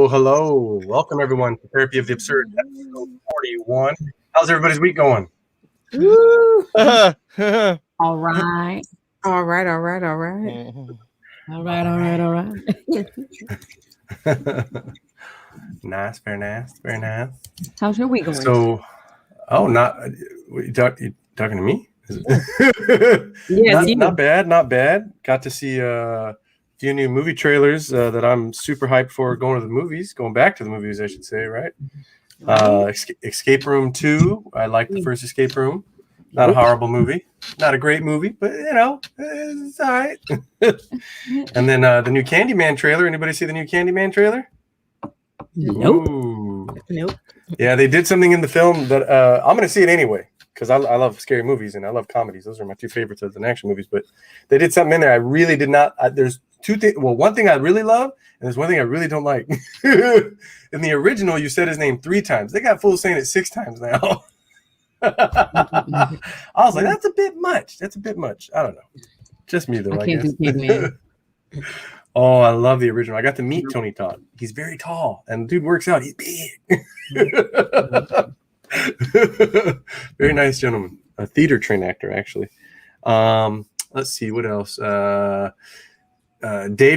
Hello. Welcome, everyone, to Therapy of the Absurd, episode 41. How's everybody's week going? All right. All right. All right. All right. Nice, very nice, very nice. How's your week going? So, you talking to me? Yes, not bad, not bad. Got to see a few new movie trailers that I'm super hyped for going back to the movies, I should say, right? Escape Room 2. I like the first Escape Room. Not a horrible movie. Not a great movie, but it's all right. And then the new Candyman trailer. Anybody see the new Candyman trailer? Nope. Ooh. Nope. Yeah, they did something in the film that I'm going to see it anyway because I love scary movies and I love comedies. Those are my two favorites of the action movies. But they did something in there I really did not. There's two things. Well, one thing I really love and there's one thing I really don't like. In the original, you said his name 3 times. They got fools saying it 6 times now. I was like, that's a bit much. That's a bit much. I don't know. Just me, though, I guess. Oh, I love the original. I got to meet Tony Todd. He's very tall, and the dude works out. He's big. Very nice gentleman. A theater trained actor, actually. Let's see. What else? Dave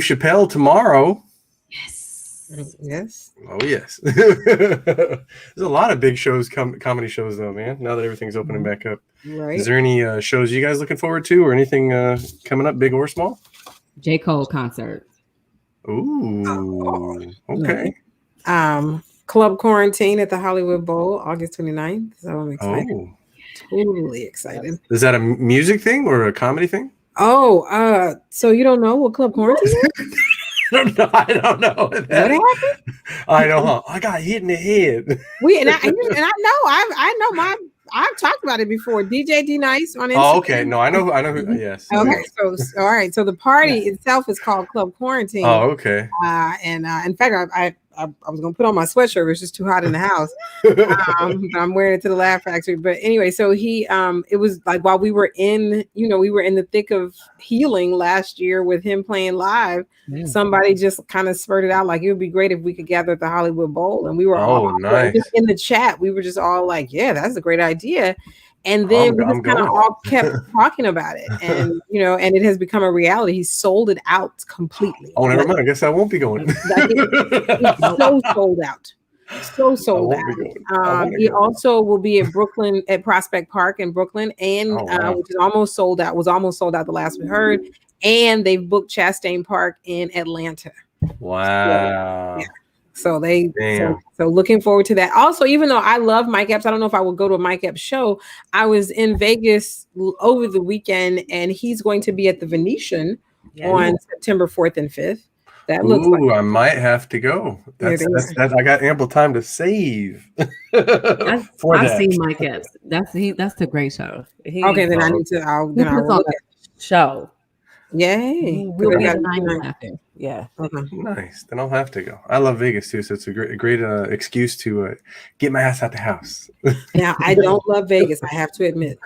Chappelle tomorrow. Yes. Oh, yes. There's a lot of big shows, comedy shows, though, man, now that everything's opening back up. Right. Is there any shows you guys looking forward to or anything coming up, big or small? J. Cole concert. Ooh. Okay. Club Quarantine at the Hollywood Bowl, August 29th. So I'm excited. Oh. Totally excited. Is that a music thing or a comedy thing? Oh, so you don't know what Club Quarantine is? I don't know. What happened? I know. Huh? I got hit in the head. I've talked about it before. DJ D Nice on Instagram. Oh, okay. No, I know who. Yes. Okay. So all right. So the party itself is called Club Quarantine. Oh, okay. And in fact, I was gonna put on my sweatshirt. It was just too hot in the house. But I'm wearing it to the Laugh Factory. But anyway, so he it was like while we were in the thick of healing last year with him playing live. Somebody just kind of spurted out like it would be great if we could gather at the Hollywood Bowl, and we were all nice. in the chat. We were just all like, "Yeah, that's a great idea." And then we just kind of all kept talking about it, and and it has become a reality. He sold it out completely. Oh, never mind. I guess I won't be going. It's so sold out. So sold out. He also will be in Brooklyn at Prospect Park in Brooklyn, and which is almost sold out. Was almost sold out the last we heard. And they've booked Chastain Park in Atlanta. Wow. So so looking forward to that. Also, even though I love Mike Epps, I don't know if I would go to a Mike Epps show. I was in Vegas over the weekend, and he's going to be at the Venetian on September 4th and 5th. That looks like I might have to go. That's I got ample time to save. I've seen Mike Epps. That's a great show. Okay, then I need to. I'll look at show. Yay! We'll be at 9 after. Yeah. Nice. Then I'll have to go. I love Vegas too, so it's a great excuse to get my ass out the house. Now I don't love Vegas. I have to admit.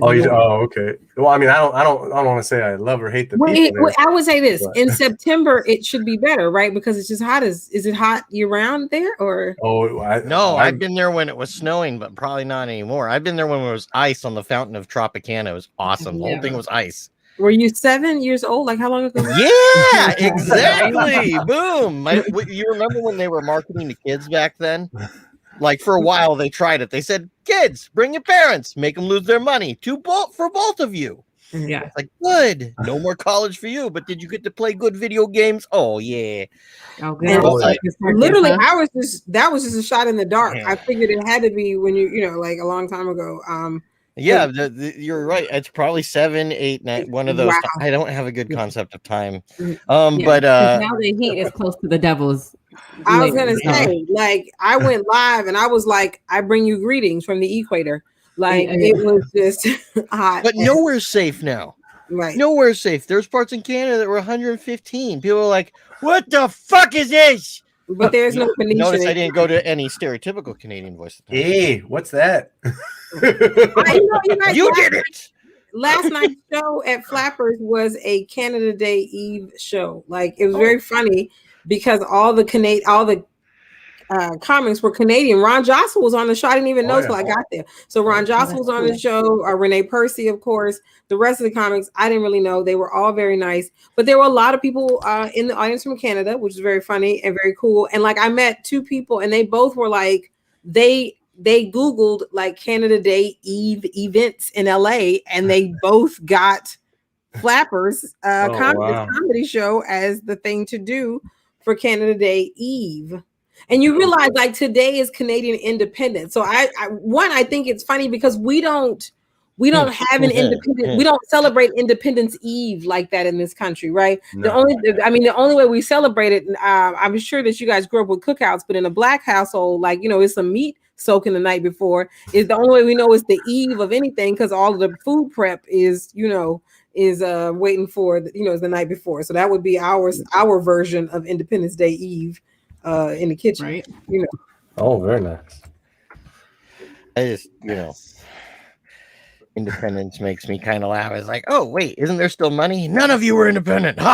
Okay. Well, I mean, I don't want to say I love or hate the people. I would say this: in September, it should be better, right? Because it's just hot. Is it hot year round there, or? I've been there when it was snowing, but probably not anymore. I've been there when there was ice on the fountain of Tropicana. It was awesome. The whole thing was ice. Were you 7 years old? Like how long ago? Yeah, exactly. Boom. You remember when they were marketing to kids back then? Like for a while, they tried it. They said, "Kids, bring your parents, make them lose their money for both of you." Yeah, it's like good. No more college for you. But did you get to play good video games? Oh yeah. Oh, good. Literally, that was just a shot in the dark. Yeah. I figured it had to be when like a long time ago. Yeah, you're right. It's probably 7, 8, 9. One of those. Wow. I don't have a good concept of time. But now the heat is close to the devil's. I was gonna say, like, I went live and I was like, "I bring you greetings from the equator." Like it was just hot. But nowhere's safe now. Right. Nowhere's safe. There's parts in Canada that were 115. People are like, "What the fuck is this?" But there's no Canadian. Notice I didn't go to any stereotypical Canadian voice. Hey, what's that? You did it. Last night's show at Flappers was a Canada Day Eve show. Like it was very funny because all the comics were Canadian. Ron Jossel was on the show. I didn't even know till I got there. So Ron Jossel was on the show. Renee Percy, of course. The rest of the comics, I didn't really know. They were all very nice. But there were a lot of people in the audience from Canada, which is very funny and very cool. And like I met 2 people, and they both were like, they they Googled like Canada Day Eve events in LA, and they both got Flappers comedy show as the thing to do for Canada Day Eve. And you realize like today is Canadian Independence. So I think it's funny because we don't have an independence. We don't celebrate Independence Eve like that in this country, right? No. The only way we celebrate it, I'm sure that you guys grew up with cookouts, but in a Black household, like, it's some meat soaking the night before. Is the only way we know it's the eve of anything, because all of the food prep is waiting for is the night before. So that would be our version of Independence Day Eve in the kitchen, right? Oh, very nice. I just independence makes me kind of laugh. It's like, oh wait, isn't there still money? None of you were independent. They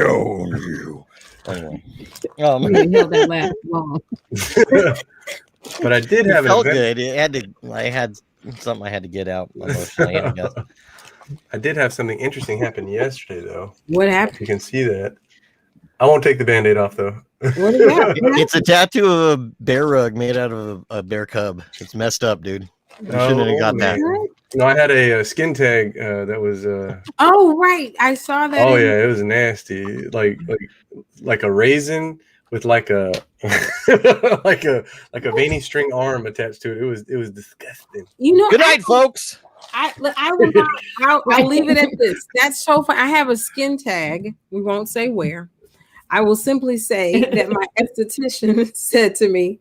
own you. Anyway, held that laugh long. But I did have felt good. I had something I had to get out emotionally, I guess. I did have something interesting happen yesterday, though. What happened? You can see that. I won't take the Band-Aid off, though. What is that? It's a tattoo of a bear rug made out of a bear cub. It's messed up, dude. You shouldn't have got that. No, I had a skin tag that was. Oh, right. I saw that. Oh, yeah. It was nasty. Like a raisin with like a like a veiny string arm attached to it. It was disgusting. Good night, folks. I'll leave it at this. That's so fun. I have a skin tag. We won't say where. I will simply say that my esthetician said to me,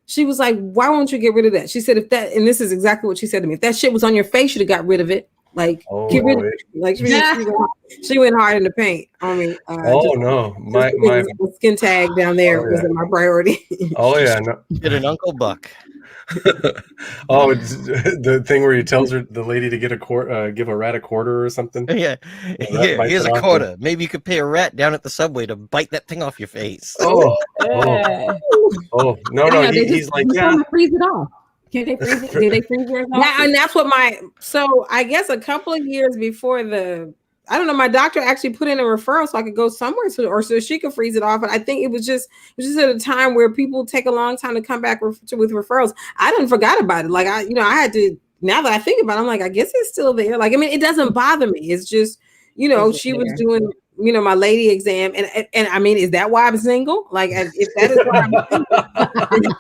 she was like, why won't you get rid of that? She said, and this is exactly what she said to me. If that shit was on your face, you'd have got rid of it. Like, get rid of it. Like, she went hard in the paint on me. No. My skin tag down there was my priority. Oh, yeah. No. Get an Uncle Buck. It's the thing where he tells the lady to get give a rat a quarter or something. Yeah, here's a quarter. Maybe you could pay a rat down at the subway to bite that thing off your face. No. He's like, freeze it off. Can't they freeze it? Did they freeze it off? Yeah, and that's what so I guess a couple of years before I don't know, my doctor actually put in a referral so I could go somewhere so she could freeze it off. And I think it was just at a time where people take a long time to come back with referrals. I didn't forgot about it. Like I had to, now that I think about it, I'm like, I guess it's still there. Like, I mean, it doesn't bother me. It's just, she was doing, my lady exam. And I mean, is that why I'm single? Like, if that is why I'm single,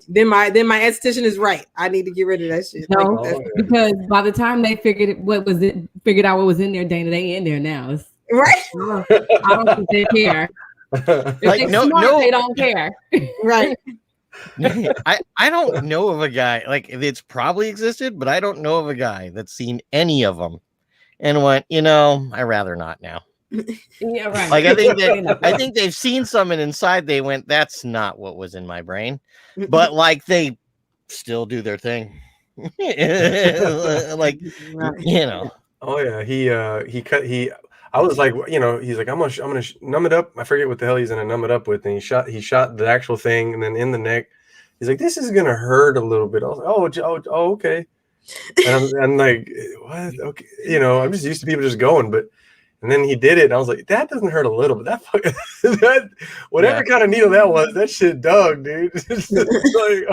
then my esthetician is right. I need to get rid of that shit. No, because by the time they figured out what was in there, Dana, they in there now. It's, right. I don't think they care. Like, no, they don't care. Right. I don't know of a guy, like, it's probably existed, but I don't know of a guy that's seen any of them and went, I rather not now. Yeah, right. Like, I think they've seen some and inside they went, that's not what was in my brain. But like, they still do their thing. Like, Oh yeah, I was like, he's like, I'm gonna numb it up. I forget what the hell he's gonna numb it up with, and he shot the actual thing, and then in the neck, he's like, this is gonna hurt a little bit. I was like, oh okay. And I'm like, what? Okay, I'm just used to people just going, and then he did it, and I was like, that doesn't hurt a little, but that whatever kind of needle that was, that shit dug, dude.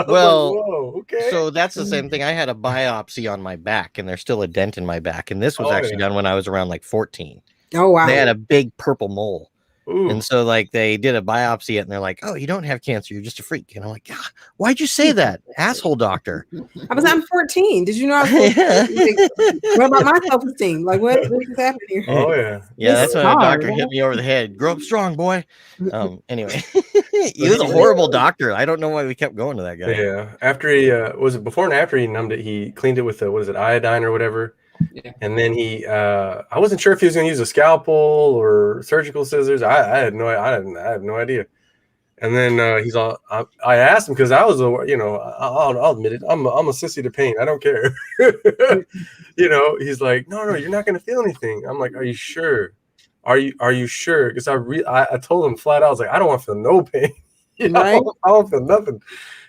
Whoa, okay. So that's the same thing. I had a biopsy on my back, and there's still a dent in my back, and this was actually done when I was around like 14. Oh wow! They had a big purple mole. Ooh. And so like they did a biopsy and they're like, oh, you don't have cancer, you're just a freak. And I'm like, God, why'd you say that, asshole doctor? I'm 14. Did you know I was 14? What about my self-esteem? Like what is happening here? Oh yeah. Yeah, that's when a doctor hit me over the head. Grow up strong, boy. Anyway. He was a horrible doctor. I don't know why we kept going to that guy. Yeah. After he was it before and after he numbed it, he cleaned it with iodine or whatever. Yeah. And then I wasn't sure if he was going to use a scalpel or surgical scissors. I had no idea. And then he's all, I asked him because I was, I'll admit it. I'm a sissy to pain. I don't care. He's like, no, you're not going to feel anything. I'm like, are you sure? Are you sure? Because I told him flat out, I was like, I don't want to feel no pain. Right? I don't feel nothing.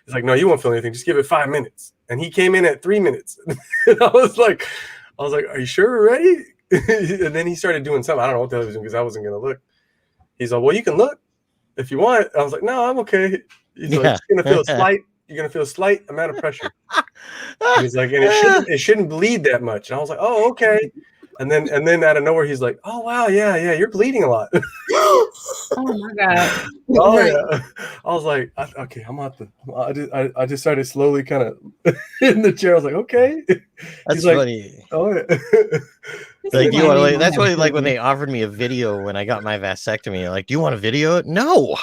He's like, no, you won't feel anything. Just give it 5 minutes. And he came in at 3 minutes. And I was like, are you sure we're ready? And then he started doing something. I don't know what the hell he was doing because I wasn't going to look. He's like, well, you can look if you want. I was like, no, I'm okay. He's like, you're gonna feel a slight amount of pressure. He's like, and it shouldn't bleed that much. And I was like, oh, okay. And then out of nowhere, he's like, oh wow, yeah, you're bleeding a lot. Oh my God. Oh yeah. I was like, okay, I'm out I just started slowly kind of in the chair. I was like, okay. That's He's like, funny. oh yeah. Like, do you want to? That's what like when they offered me a video when I got my vasectomy. Like, do you want a video? No.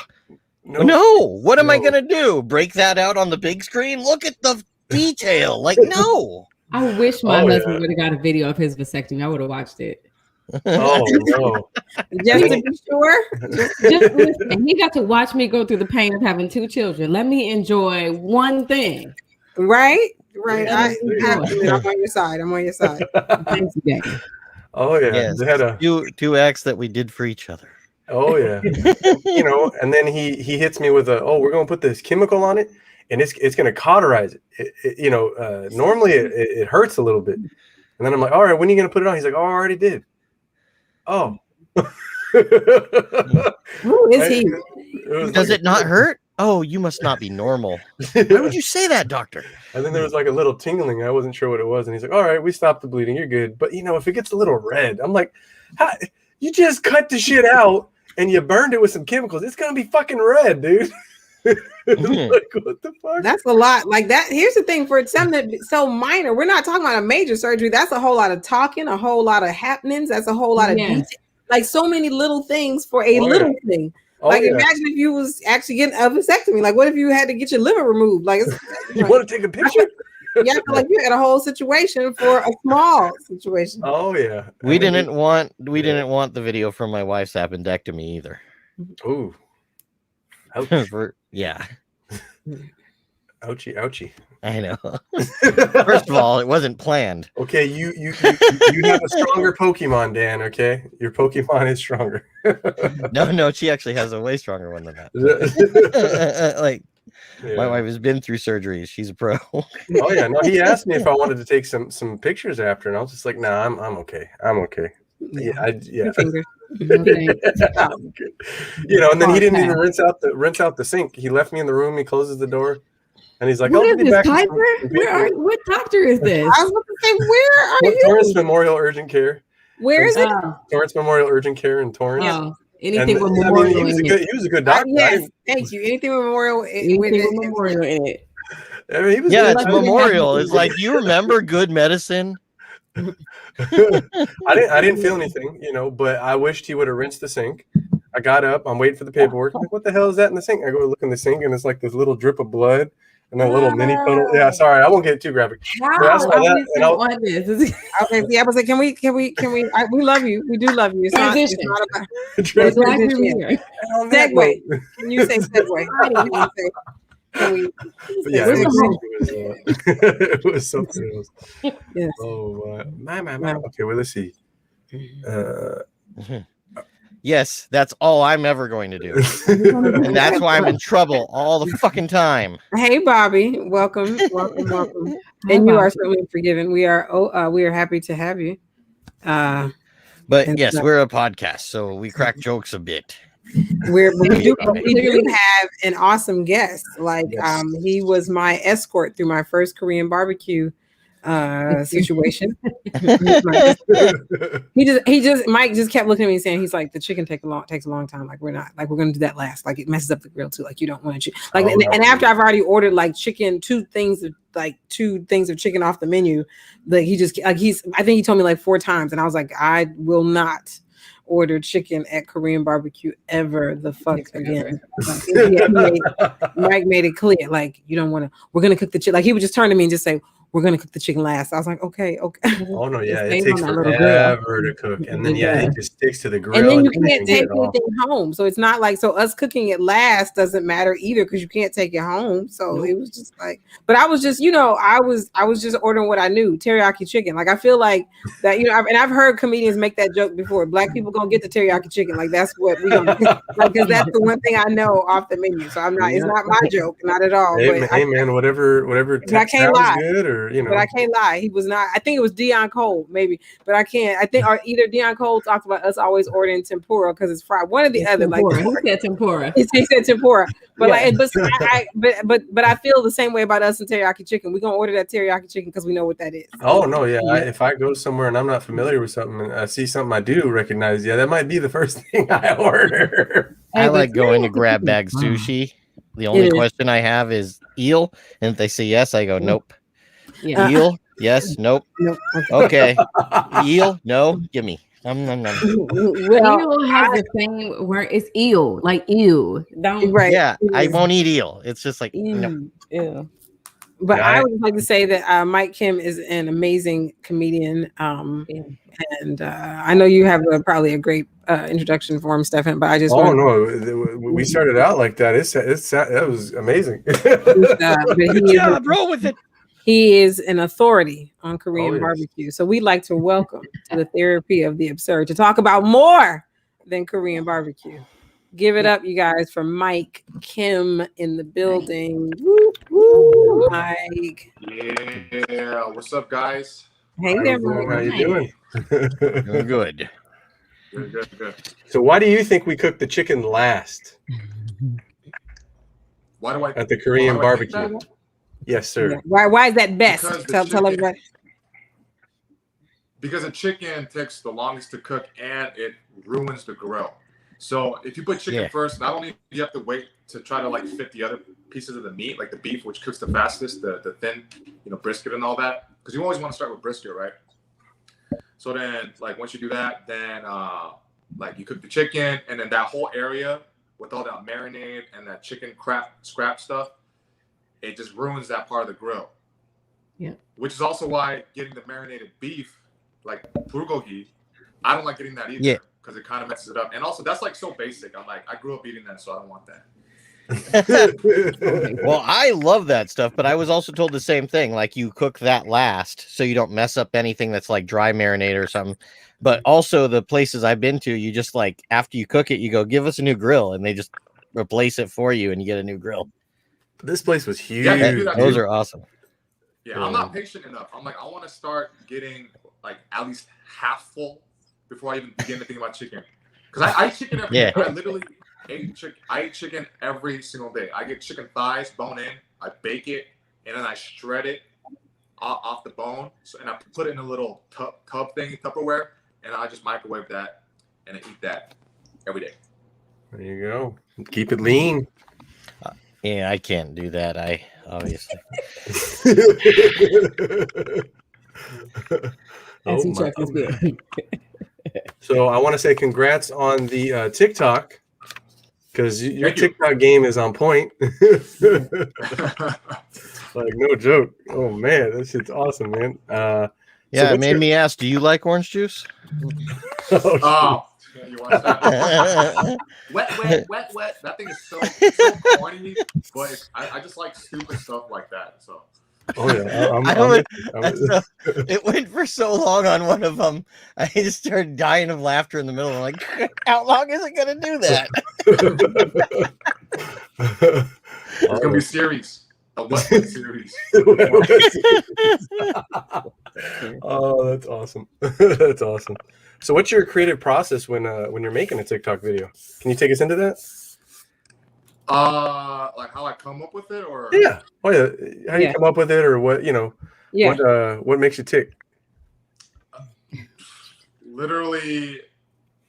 What am I gonna do? Break that out on the big screen? Look at the detail. Like, no. I wish my husband would have got a video of his vasectomy. I would have watched it. Oh no. Just to be sure. Just listen, he got to watch me go through the pain of having 2 children. Let me enjoy one thing. Right. Yeah, I'm on your side. Thanks, Daddy. Oh yeah. Yes. They had a two acts that we did for each other. Oh yeah. And then he hits me with we're gonna put this chemical on it and it's gonna cauterize it. Normally it hurts a little bit. And then I'm like, all right, when are you gonna put it on? He's like, oh, I already did. Oh. Who is he? Does it not hurt? Oh, you must not be normal. Why would you say that, doctor? And then there was like a little tingling. I wasn't sure what it was. And he's like, all right, we stopped the bleeding. You're good. But, if it gets a little red, I'm like, you just cut the shit out and you burned it with some chemicals. It's going to be fucking red, dude. Like, what the fuck? That's a lot. Like that. Here's the thing, for something that's so minor, we're not talking about a major surgery. That's a whole lot of talking, a whole lot of happenings. That's a whole lot of detail. Like so many little things for a little thing. Imagine if you was actually getting a vasectomy. Like, what if you had to get your liver removed? Like, you want to take a picture? Yeah, I feel like you had a whole situation for a small situation. Oh yeah. We didn't want the video from my wife's appendectomy either. Ooh. Yeah. Ouchie. I know. First of all, it wasn't planned. Okay, you have a stronger Pokemon, Dan. Okay, your Pokemon is stronger. No, she actually has a way stronger one than that. My wife has been through surgeries. She's a pro. Oh yeah, no. He asked me if I wanted to take some pictures after, and I was just like, nah, I'm okay. I'm okay. Yeah. And then he didn't even rinse out the sink. He left me in the room. He closes the door. And he's like, what is this, Piper? What doctor is this? I was going to say, where are you? Torrance Memorial Urgent Care. Where is it? Torrance Memorial Urgent Care in Torrance. Oh, anything with Memorial he was a good doctor. Yes, thank you. Anything with Memorial. Memorial in it. I mean, it's Memorial. It's like, do you remember Good Medicine? I didn't feel anything, but I wished he would have rinsed the sink. I got up. I'm waiting for the paperwork. I'm like, what the hell is that in the sink? I go look in the sink, and it's like this little drip of blood. And a little mini puddle. Yeah, sorry, I won't get too graphic. Okay, yeah, I was like, can we? We love you. We do love you. It's not about segue. Can you say segue? It was something else. Yes. Oh my. Okay, well, let's see. Yes, that's all I'm ever going to do. And that's why I'm in trouble all the fucking time. Hey, Bobby. Welcome. And you are certainly forgiven. We are happy to have you. But yes, we're a podcast, so we crack jokes a bit. We do have an awesome guest. He was my escort through my first Korean barbecue situation. Mike just kept looking at me and saying, he's like, the chicken takes a long time. Like, we're gonna do that last. Like, it messes up the grill too. Like, you don't want to and after I've already ordered like chicken, two things of chicken off the menu, like I think he told me like 4 times, and I was like, I will not order chicken at Korean barbecue ever the fuck again. Mike made it clear, like, you don't want to. We're gonna cook the chicken. Like, he would just turn to me and just say, we're gonna cook the chicken last. I was like, okay. Oh no, yeah, it takes forever to cook, and then it just sticks to the grill. And then you can't take anything home, so it's not like us cooking it last doesn't matter either because you can't take it home. So it was just like, but I was just, I was just ordering what I knew, teriyaki chicken. Like, I feel like that, and I've heard comedians make that joke before. Black people gonna get the teriyaki chicken, like that's what we gonna like, because that's the one thing I know off the menu. So I'm not, it's not my joke, not at all. Hey man, whatever I can't lie. Good or or you know. But I can't lie, he was not. I think it was Dion Cole, maybe, but I can't. I think or either Dion Cole talked about us always ordering tempura because it's fried. One or the other. Tempura. Like He said tempura. he said tempura, but Yeah. but I feel the same way about us and teriyaki chicken. We're gonna order that teriyaki chicken because we know what that is. Oh no, yeah. If I go somewhere and I'm not familiar with something and I see something I do recognize, yeah, that might be the first thing I order. I like going to grab bag sushi. The only question I have is eel, and if they say yes, I go nope. Yeah. Eel, yes, nope. Nope. Okay. Eel, no, gimme. Well, Eel has the same word. It's eel, like ew. Don't right. Yeah, I won't eat eel. It's just like nope. Ew. But Yeah, I would like to say that Mike Kim is an amazing comedian. And I know you have probably a great introduction for him, Stefan. But I just Oh want no, we started out like that. That was amazing. Good job, roll with it. He is an authority on Korean yes. barbecue. So we'd like to welcome to the therapy of the absurd to talk about more than Korean barbecue. Give it up, you guys, for Mike Kim in the building. Woo, woo, Mike. Yeah, what's up, guys? Hey there, How Mike. you doing? Good. Good. So why do you think we cook the chicken last Why do I at the Korean why do I think barbecue? that? Yes, sir. Why is that best? Because the Tell chicken- everybody. Because a chicken takes the longest to cook and it ruins the grill. So if you put chicken first, not only do you have to wait to try to like fit the other pieces of the meat, like the beef, which cooks the fastest, the thin, brisket and all that, because you always want to start with brisket, right? So then, like once you do that, then like you cook the chicken, and then that whole area with all that marinade and that chicken scrap stuff, it just ruins that part of the grill. Yeah. Which is also why getting the marinated beef, like bulgogi, I don't like getting that either. Yeah. Because it kind of messes it up. And also, that's like so basic. I'm like, I grew up eating that, so I don't want that. Well, I love that stuff, but I was also told the same thing. Like you cook that last so you don't mess up anything that's like dry marinade or something. But also the places I've been to, you just like after you cook it, you go, give us a new grill, and they just replace it for you and you get a new grill. This place was huge. Yeah, you do that Those too. are awesome. Yeah, I'm not patient enough. I'm like, I want to start getting like at least half full before I even begin to think about chicken. Because I eat chicken every day. I literally ate chicken. I eat chicken every single day. I get chicken thighs, bone in, I bake it, and then I shred it off the bone. So, and I put it in a little tub thing, Tupperware, and I just microwave that and I eat that every day. There you go. Keep it lean. Yeah, I can't do that. I obviously. As he checks his bill. So I want to say congrats on the TikTok, because your TikTok game is on point. Like no joke. Oh man, that shit's awesome, man. Yeah, it made me ask, do you like orange juice? Oh, you want that? Wet. That thing is so corny, but I just like stupid stuff like that. So. Oh yeah, It went for so long on one of them. I just started dying of laughter in the middle. I'm like, how long is it gonna do that? It's gonna be a series. A what series? Oh, that's awesome. That's awesome. So what's your creative process when you're making a TikTok video? Can you take us into that? Like how I come up with it, or yeah, how do you come up with it, or what what makes you tick? Literally,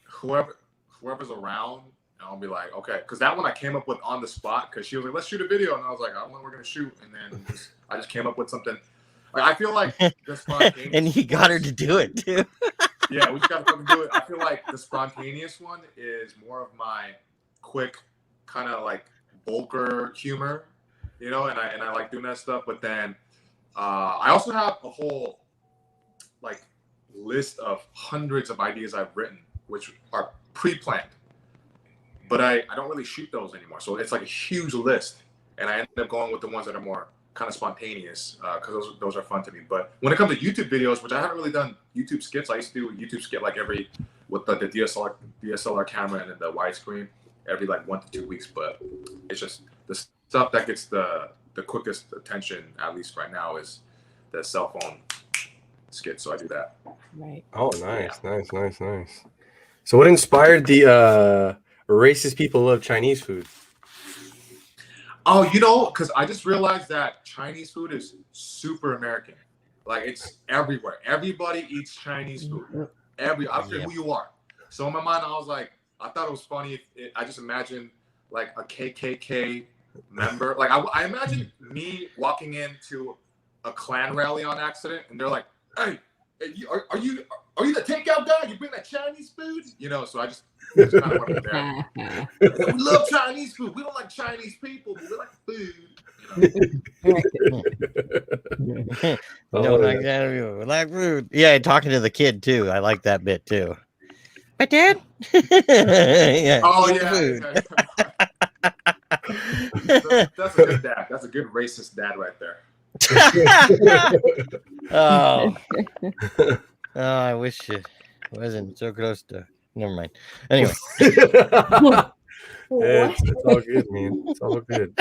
whoever's around, and I'll be like, okay, because that one I came up with on the spot, because she was like, let's shoot a video, and I was like, I don't know what we're gonna shoot, and then I just came up with something. Like I feel like the spontaneous and you got her to do it too. Yeah, we just gotta fucking do it. I feel like the spontaneous one is more of my quick, kind of like vulgar humor, and I like doing that stuff. But then I also have a whole like list of hundreds of ideas I've written, which are pre-planned, but I don't really shoot those anymore. So it's like a huge list, and I end up going with the ones that are more kind of spontaneous, because those are fun to me. But when it comes to YouTube videos, which I haven't really done YouTube skits, I used to do a YouTube skit like with the DSLR camera and then the widescreen every like 1 to 2 weeks. But it's just the stuff that gets the quickest attention, at least right now, is the cell phone skit. So I do that. Right. Oh, nice. So what inspired the racist people love Chinese food? Oh, because I just realized that Chinese food is super American. Like it's everywhere. Everybody eats Chinese food. I don't care who you are. So in my mind, I was like, I thought it was funny. I just imagined like a KKK member. Like I imagine me walking into a Klan rally on accident, and they're like, "Hey, are you the takeout guy? You bring that Chinese food?" So I just kind of went there. We love Chinese food. We don't like Chinese people, but we like food. Don't like that. We like food. Yeah, talking to the kid too. I like that bit too. But Dad. Yeah. Oh eat the food. That's a good dad. That's a good racist dad right there. Oh, I wish it wasn't so close to. Never mind. Anyway, It's all good, man. It's all good.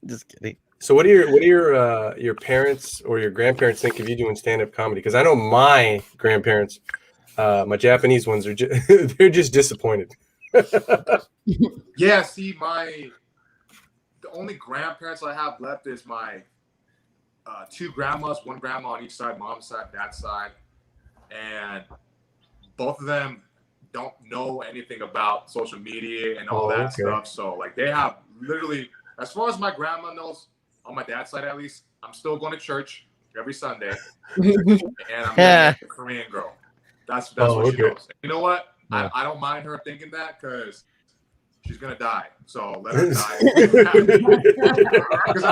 just kidding. So what do your parents or your grandparents think of you doing stand-up comedy? Because I know my grandparents, my Japanese ones are they're just disappointed. Yeah, see, the only grandparents I have left is my two grandmas, one grandma on each side, mom's side, dad's side, and both of them don't know anything about social media and all that stuff. So like they have literally, as far as my grandma knows, on my dad's side at least, I'm still going to church every Sunday, and I'm married to a Korean girl. That's what she knows. You know what? Yeah. I don't mind her thinking that because she's gonna die. So let her die. Because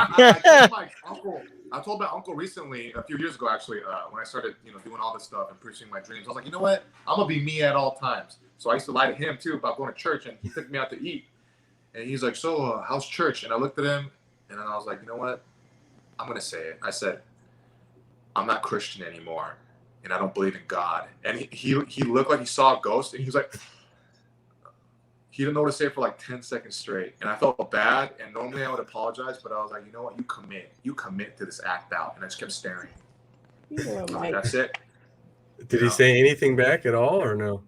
I told my uncle recently, a few years ago actually, when I started doing all this stuff and pursuing my dreams. I was like, you know what? I'm gonna be me at all times. So I used to lie to him too about going to church, and he took me out to eat. And he's like, so how's church? And I looked at him, and then I was like, you know what? I'm gonna say it. I said, I'm not Christian anymore, and I don't believe in God. And he looked like he saw a ghost, and he was like, he didn't know what to say for like 10 seconds straight. And I felt bad, and normally I would apologize, but I was like, you know what? You commit to this act out. And I just kept staring. Like, that's it. Did he say anything back at all, or no?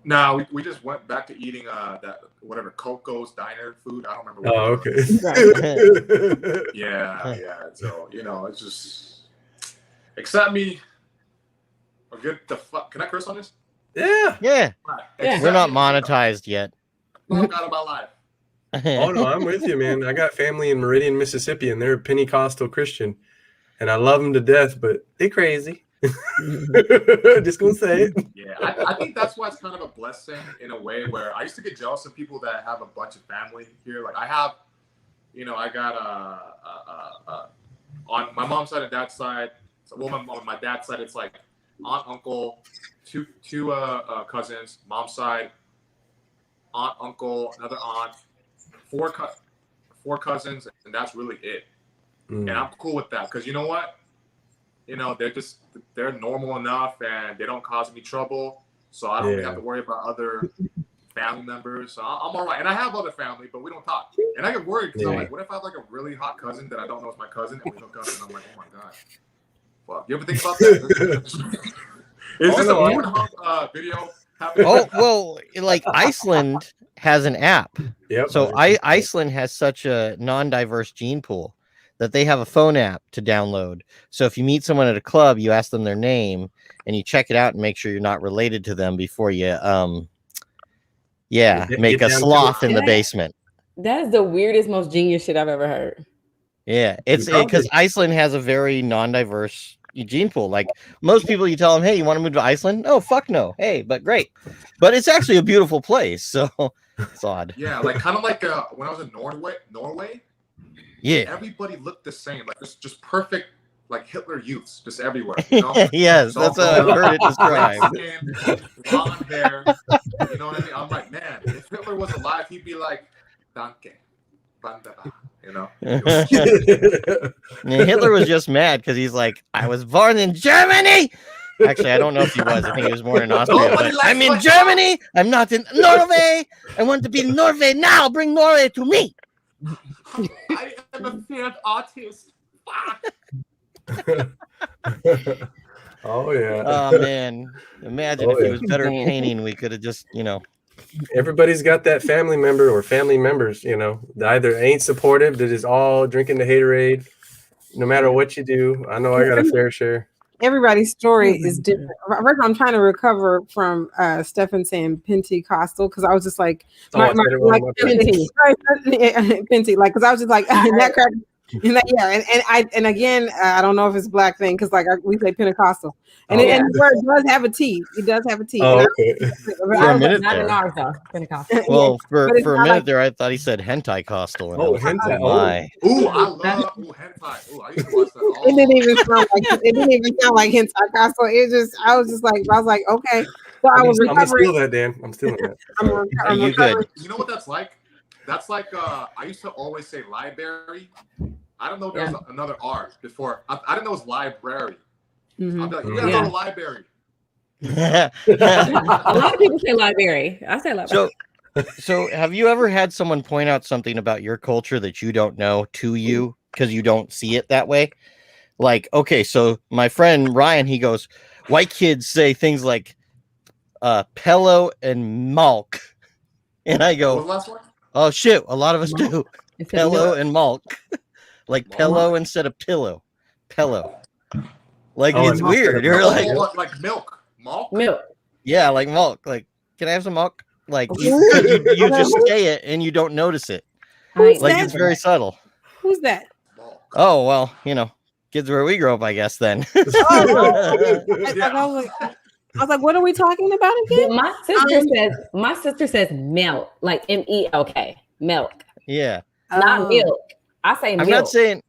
No, we just went back to eating that whatever Coco's Diner food. I don't remember what Yeah. So it's just accept me. Or get the fuck. Can I curse on this? Yeah. We're not monetized yet. Fuck out of my life. Oh no, I'm with you, man. I got family in Meridian, Mississippi, and they're Pentecostal Christian, and I love them to death, but they crazy. Just gonna say it. Yeah, I think that's why it's kind of a blessing in a way where I used to get jealous of people that have a bunch of family here. Like I have, I got on my mom's side and dad's side. On my dad's side, it's like aunt, uncle, two cousins. Mom's side, aunt, uncle, another aunt, four cousins, and that's really it. And I'm cool with that because you know what? They're normal enough and they don't cause me trouble. So I don't really have to worry about other family members. So I'm all right. And I have other family, but we don't talk. And I get worried because I'm like, what if I have like a really hot cousin that I don't know is my cousin and we hook up and I'm like, oh my God. Well, you ever think about that? Is this a Pornhub video happening? Oh, well, like Iceland has an app. Yep. So Iceland has such a non-diverse gene pool that they have a phone app to download. So if you meet someone at a club, you ask them their name and you check it out and make sure you're not related to them before you make a sloth in the basement. That is the weirdest, most genius shit I've ever heard. Yeah, it's because Iceland has a very non-diverse gene pool. Like most people, you tell them, hey, you want to move to Iceland? Oh, fuck no. Hey, but great. But it's actually a beautiful place. So it's odd. Yeah, like kind of like when I was in Norway. Yeah, everybody looked the same, like just perfect, like Hitler youths, just everywhere. Yes, so that's how I've heard it described. Blonde hair, you know what I mean? I'm like, man, if Hitler was alive, he'd be like, danke, bandaba, Yeah, Hitler was just mad because he's like, I was born in Germany. Actually, I don't know if he was. I think he was born in Austria. But I'm in Germany. I'm not in Norway. I want to be in Norway now. Bring Norway to me. I am a failed artist. Fuck. Oh yeah. Oh man, imagine Oh, if he yeah. was better at Dang. painting. We could have just, Everybody's got that family member or family members, that either ain't supportive, that is all drinking the haterade, no matter what you do. I know I got a fair share. Everybody's story is different. First, I'm trying to recover from Stefan saying Pentecostal because I was just like, Oh, I said it wrong, my bad. Penty, like, because I was just like, that crap. And that, yeah, and again, I don't know if it's a black thing because we say Pentecostal, and, Oh, and the word does have a T. It does have a T. Oh, And okay. For a minute Not in there. ours though. Pentecostal. Well, but it's for a not minute like- there, I thought he said hentai costal. And I Oh, was like, hentai. oh my. Ooh, I love hentai. Ooh, I used to watch that all. It didn't even sound like hentai Costco. I was like, okay. So I was I'm gonna recovering. steal that, Dan. I'm stealing that. I'm You recovering. good? You know what that's like? That's like I used to always say library. I don't know if there was another R before. I didn't know it was library. Mhm. I'd be like, you gotta go to library. A lot of people say library. I say library. So have you ever had someone point out something about your culture that you don't know to you because you don't see it that way? Like, okay, so my friend Ryan, he goes, white kids say things like pillow and malk. And I What was go, the last one? oh shit, a lot of us Malk? do. It's a Pillow milk. and malk. Like Malk. pillow instead of pillow. Pillow. Like Oh, it's and weird. You're milk. like, Like milk. Malk? Milk. yeah, like malk. Like, can I have some malk? Like you just say it and you don't notice it. Who's Like that? it's very subtle. Who's that? Malk. Oh well, kids where we grew up, I guess. Then. I was like, what are we talking about again? Well, my sister says milk, like MELK, milk, Yeah. not milk. I say milk. I'm not saying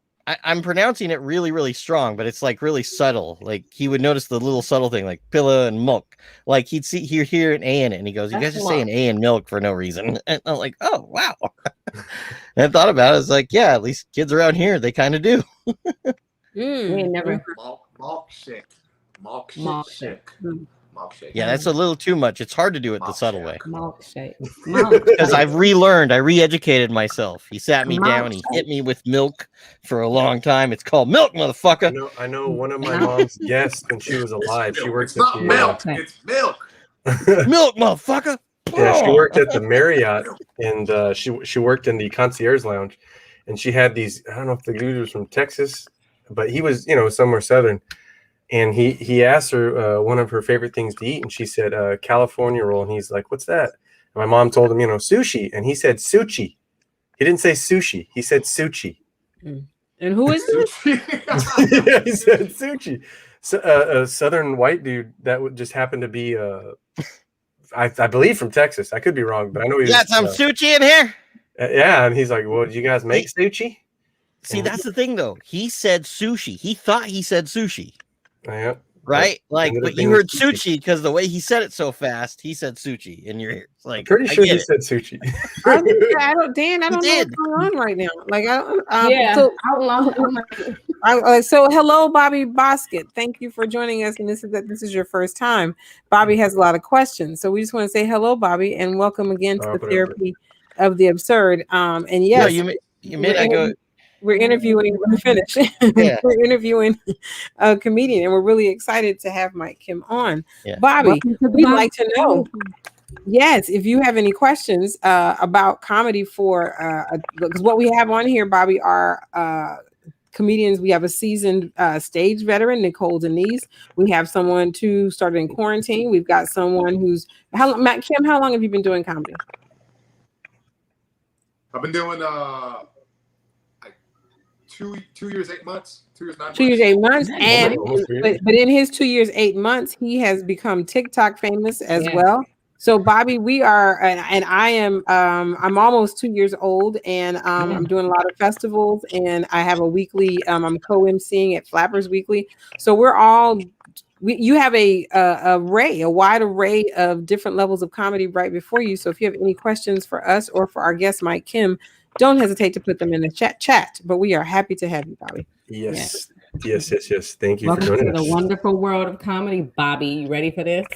I'm pronouncing it really, really strong, but it's like really subtle. Like he would notice the little subtle thing, like pillow and milk. Like he'd hear an A in it, and he goes, "You guys just say an A in milk for no reason." And I'm like, "Oh wow." And I thought about it. I was like, "Yeah, at least kids around here, they kind of do." We ain't never. Malk shake. Malk Malk shake. Malk shake. Yeah, that's a little too much. It's hard to do it the subtle way. Milkshake. Because I've relearned, I re-educated myself. He sat me Milk down, he hit me with milk for a long time. It's called milk, motherfucker. I know one of my mom's guests when she was alive. She works It's at not the milk. It's milk. Milk, motherfucker. yeah, she worked at the Marriott, and she worked in the concierge lounge, and she had these. I don't know if the dude was from Texas, but he was somewhere southern, and he asked her one of her favorite things to eat, and she said California roll, and he's like, "What's that?" And my mom told him, sushi, and he said sushi. He didn't say sushi. He said sushi. And who is this? Yeah, he said sushi. So, a southern white dude that would just happen to be, I believe, from Texas. I could be wrong, but I know he You got was, some sushi in here? yeah, and he's like, "Well, did you guys make sushi?" See, that's the thing, though. He said sushi. He thought he said sushi, Yeah, right? Like, ended up but you being heard sushi. sushi because the way he said it so fast, he said sushi in your ears. Like, I'm pretty I sure get he it. said sushi. I don't know what's did. going on right now. Like, Yeah. So, How long? so hello, Bobby Bosket. Thank you for joining us. And this is your first time. Bobby has a lot of questions, so we just want to say hello, Bobby, and welcome again to the whatever. therapy of the absurd. And No, yes, you made I go. we're interviewing. Let me finish. Yeah. We're interviewing a comedian, and we're really excited to have Mike Kim on. Yeah. Bobby, we'd like to know. Yes, if you have any questions about comedy because what we have on here, Bobby, are comedians. We have a seasoned stage veteran, Nicole Denise. We have someone who started in quarantine. We've got someone who's Matt Kim. How long have you been doing comedy? I've been doing like 2 years, 8 months. 2 years, 9 months. 2 years, 8 months, and Almost 3 years. but in his 2 years, 8 months, he has become TikTok famous as Yeah. well. So Bobby, we are, and I am, I'm almost 2 years old, and I'm doing a lot of festivals, and I have a weekly, I'm co-emceeing at Flappers Weekly. So we're all, you have a wide array of different levels of comedy right before you. So if you have any questions for us or for our guest Mike Kim, don't hesitate to put them in the chat. But we are happy to have you, Bobby. Yes. Thank you Welcome for joining to us. the wonderful world of comedy, Bobby. You ready for this?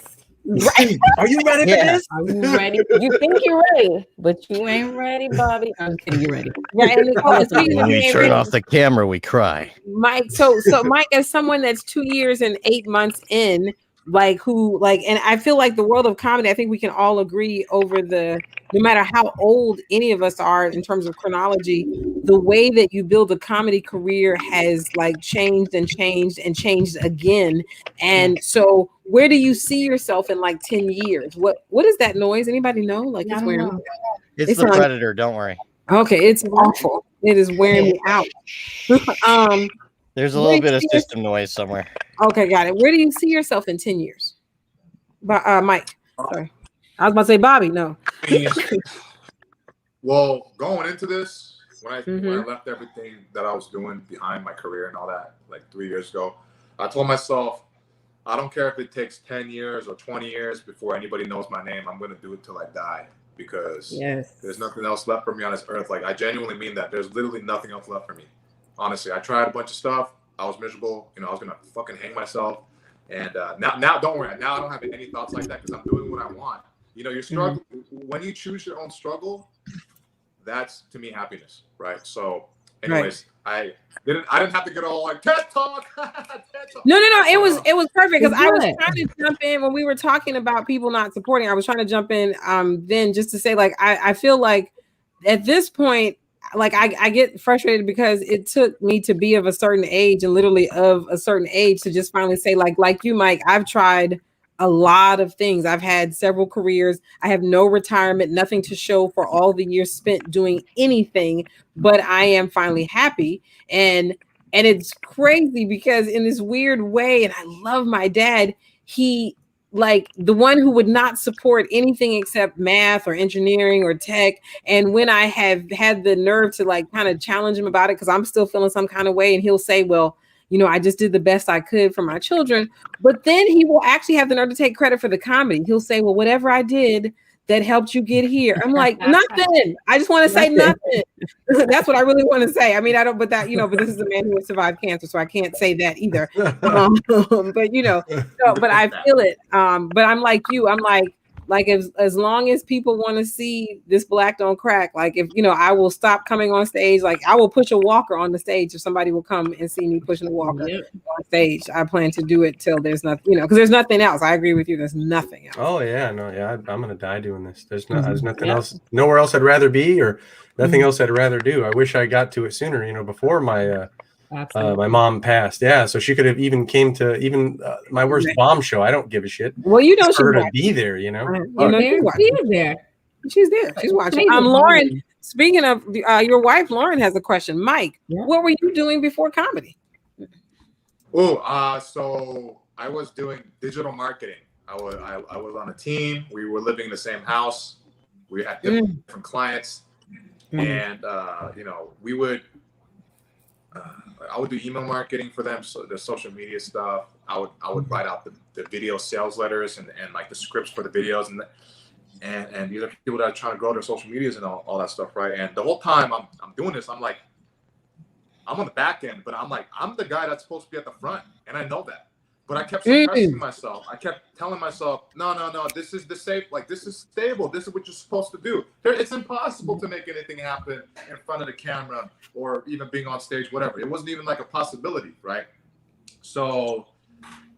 Right? Are you ready for Yeah. this? Are you ready? You think you're ready, but you ain't ready, Bobby. I'm kidding. You're ready. Right. And speaking of When we being turn ready, off the camera, we cry. Mike, so Mike, as someone that's 2 years and 8 months in, like who like, and I feel like the world of comedy, I think we can all agree over no matter how old any of us are in terms of chronology, the way that you build a comedy career has like changed and changed and changed again. And so where do you see yourself in like 10 years? What is that noise? Anybody know? Like I it's don't wearing me know. It's It's the not- Predator. Don't worry. okay, it's awful. It is wearing me out. There's a Where little do bit you of see your- system noise somewhere. Okay, got it. Where do you see yourself in 10 years? Mike. Sorry. I was about to say Bobby. No. I mean, well, going into this, when I Mhm. left everything that I was doing behind my career and all that, like 3 years ago, I told myself, I don't care if it takes 10 years or 20 years before anybody knows my name. I'm going to do it till I die because Yes. there's nothing else left for me on this earth. Like, I genuinely mean that. There's literally nothing else left for me. Honestly, I tried a bunch of stuff. I was miserable. You know, I was going to fucking hang myself. And now, don't worry. Now I don't have any thoughts like that because I'm doing what I want. You know, your struggle, when you choose your own struggle, that's to me happiness, right? So, anyways, I didn't have to get all like TED Talk. TED Talk. No. It was perfect because It's I was good. trying to jump in when we were talking about people not supporting. I was trying to jump in then just to say like I feel like at this point, like I get frustrated because it took me to be of a certain age and literally of a certain age to just finally say like you, Mike, I've tried a lot of things. I've had several careers. I have no retirement, nothing to show for all the years spent doing anything, but I am finally happy. And it's crazy because in this weird way, and I love my dad, he like the one who would not support anything except math or engineering or tech. And when I have had the nerve to like kind of challenge him about it, because I'm still feeling some kind of way, and he'll say, well, you know, I just did the best I could for my children. But then he will actually have the nerve to take credit for the comedy. He'll say, well, whatever I did that helped you get here. I'm like, nothing. I just want to say nothing. That's what I really want to say. I mean, I don't, but that, you know, but this is a man who has survived cancer, so I can't say that either. But you know, no, but I feel it. But I'm like you, I'm like as long as people want to see this black don't crack, like if you know, I will stop coming on stage. Like I will push a walker on the stage if somebody will come and see me pushing a walker on stage. I plan to do it till there's nothing, you know, because there's nothing else. I agree with you. There's nothing else. Oh yeah, no, yeah, I'm gonna die doing this. There's nothing else, nowhere else I'd rather be, or nothing else I'd rather do. I wish I got to it sooner, you know, before my my mom passed. Yeah, so she could have even came to my worst bomb show. I don't give a shit. Well, you know, for her to be there, you know. She is there. She's there. She's watching. Lauren, speaking of your wife, Lauren has a question. Mike, what were you doing before comedy? Oh, so I was doing digital marketing. I was on a team. We were living in the same house. We had different clients, and you know, we would. I would do email marketing for them, so the social media stuff. I would write out the video sales letters and like the scripts for the videos and these are people that are trying to grow their social medias and all that stuff, right? And the whole time I'm doing this, I'm like, I'm on the back end, but I'm like, I'm the guy that's supposed to be at the front, and I know that. But I kept suppressing myself. I kept telling myself, no, this is the safe, like this is stable. This is what you're supposed to do. It's impossible to make anything happen in front of the camera or even being on stage, whatever. It wasn't even like a possibility, right? So,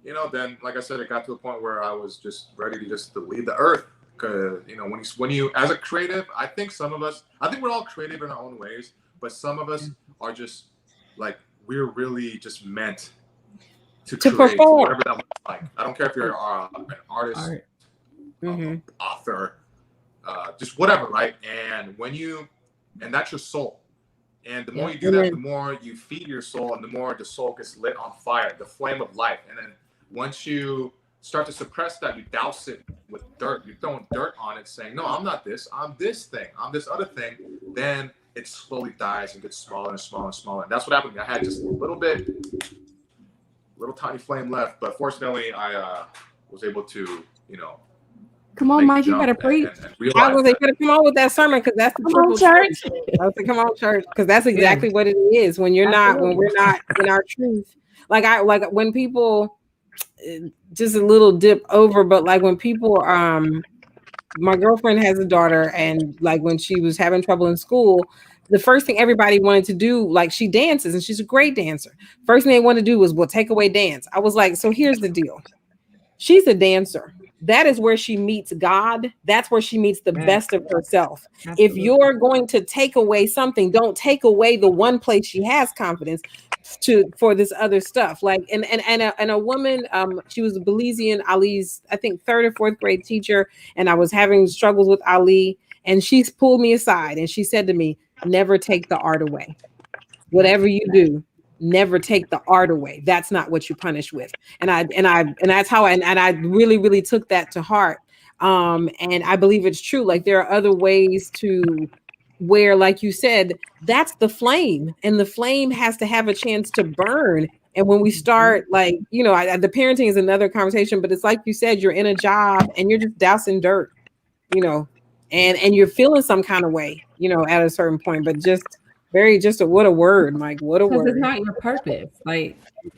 you know, then like I said, it got to a point where I was just ready to leave the earth. Because, you know, when you as a creative, I think we're all creative in our own ways, but some of us are just like, we're really just meant to create whatever that looks like. I don't care if you're an artist, author, just whatever, right? And and that's your soul. And the more you do that, the more you feed your soul, and the more the soul gets lit on fire, the flame of life. And then once you start to suppress that, you douse it with dirt. You're throwing dirt on it, saying, no, I'm not this. I'm this thing. I'm this other thing. Then it slowly dies and gets smaller and smaller and smaller. And that's what happened to me. I had just a little tiny flame left, but fortunately I was able to, you know, come on, Mike, you better preach. I was like, come on with that sermon, because that's the triple church. I was like, come on, church, because that's exactly what it is. When we're not in our truth. Like when people just a little dip over, but like when people my girlfriend has a daughter, and like when she was having trouble in school, the first thing everybody wanted to do, like she dances and she's a great dancer. First thing they wanted to do was, well, take away dance. I was like, so here's the deal. She's a dancer. That is where she meets God. That's where she meets the best of herself. Absolutely. If you're going to take away something, don't take away the one place she has confidence for this other stuff. Like and a woman, she was a Belizean Ali's, I think, 3rd or 4th grade teacher, and I was having struggles with Ali, and she pulled me aside and she said to me, never take the art away. Whatever you do, never take the art away. That's not what you punish with. And that's how I really, really took that to heart. And I believe it's true. Like there are other ways to where, like you said, that's the flame, and the flame has to have a chance to burn. And when we start, like, you know, the parenting is another conversation, but it's like you said, you're in a job and you're just dousing dirt, you know, and you're feeling some kind of way, you know, at a certain point, but just what a word, Mike. What a Because word. it's not your purpose. Like,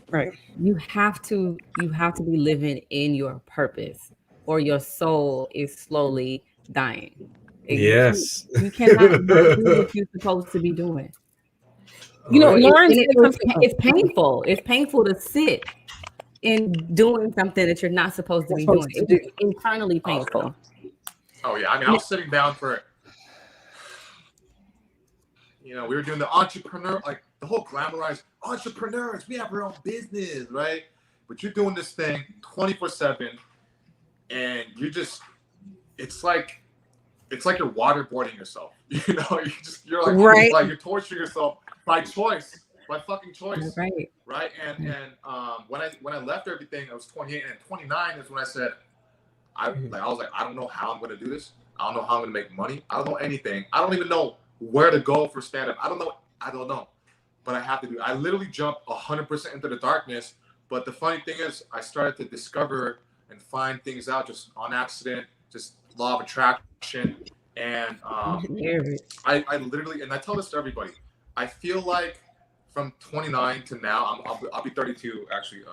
Right. you have to be living in your purpose, or your soul is slowly dying. Yes. You cannot do what you're supposed to be doing. You know, Lauren said something. It's painful. It's painful to sit in doing something that you're not supposed to be doing. It's internally painful. Oh yeah, I mean, I was sitting down for, you know, we were doing the entrepreneur, like the whole glamorized entrepreneurs. We have our own business, right? But you're doing this thing 24/7, and it's like you're waterboarding yourself. You know, you're like, right. Like you're torturing yourself by choice, by fucking choice, right? Right? And when I left everything, I was 28, and 29 is when I said, I was like, I don't know how I'm going to do this. I don't know how I'm going to make money. I don't know anything. I don't even know where to go for stand up. I don't know, but I have to do it. I literally jumped 100% into the darkness. But the funny thing is, I started to discover and find things out just on accident, just law of attraction. And I literally, and I tell this to everybody, I feel like from 29 to now, I'll be 32 actually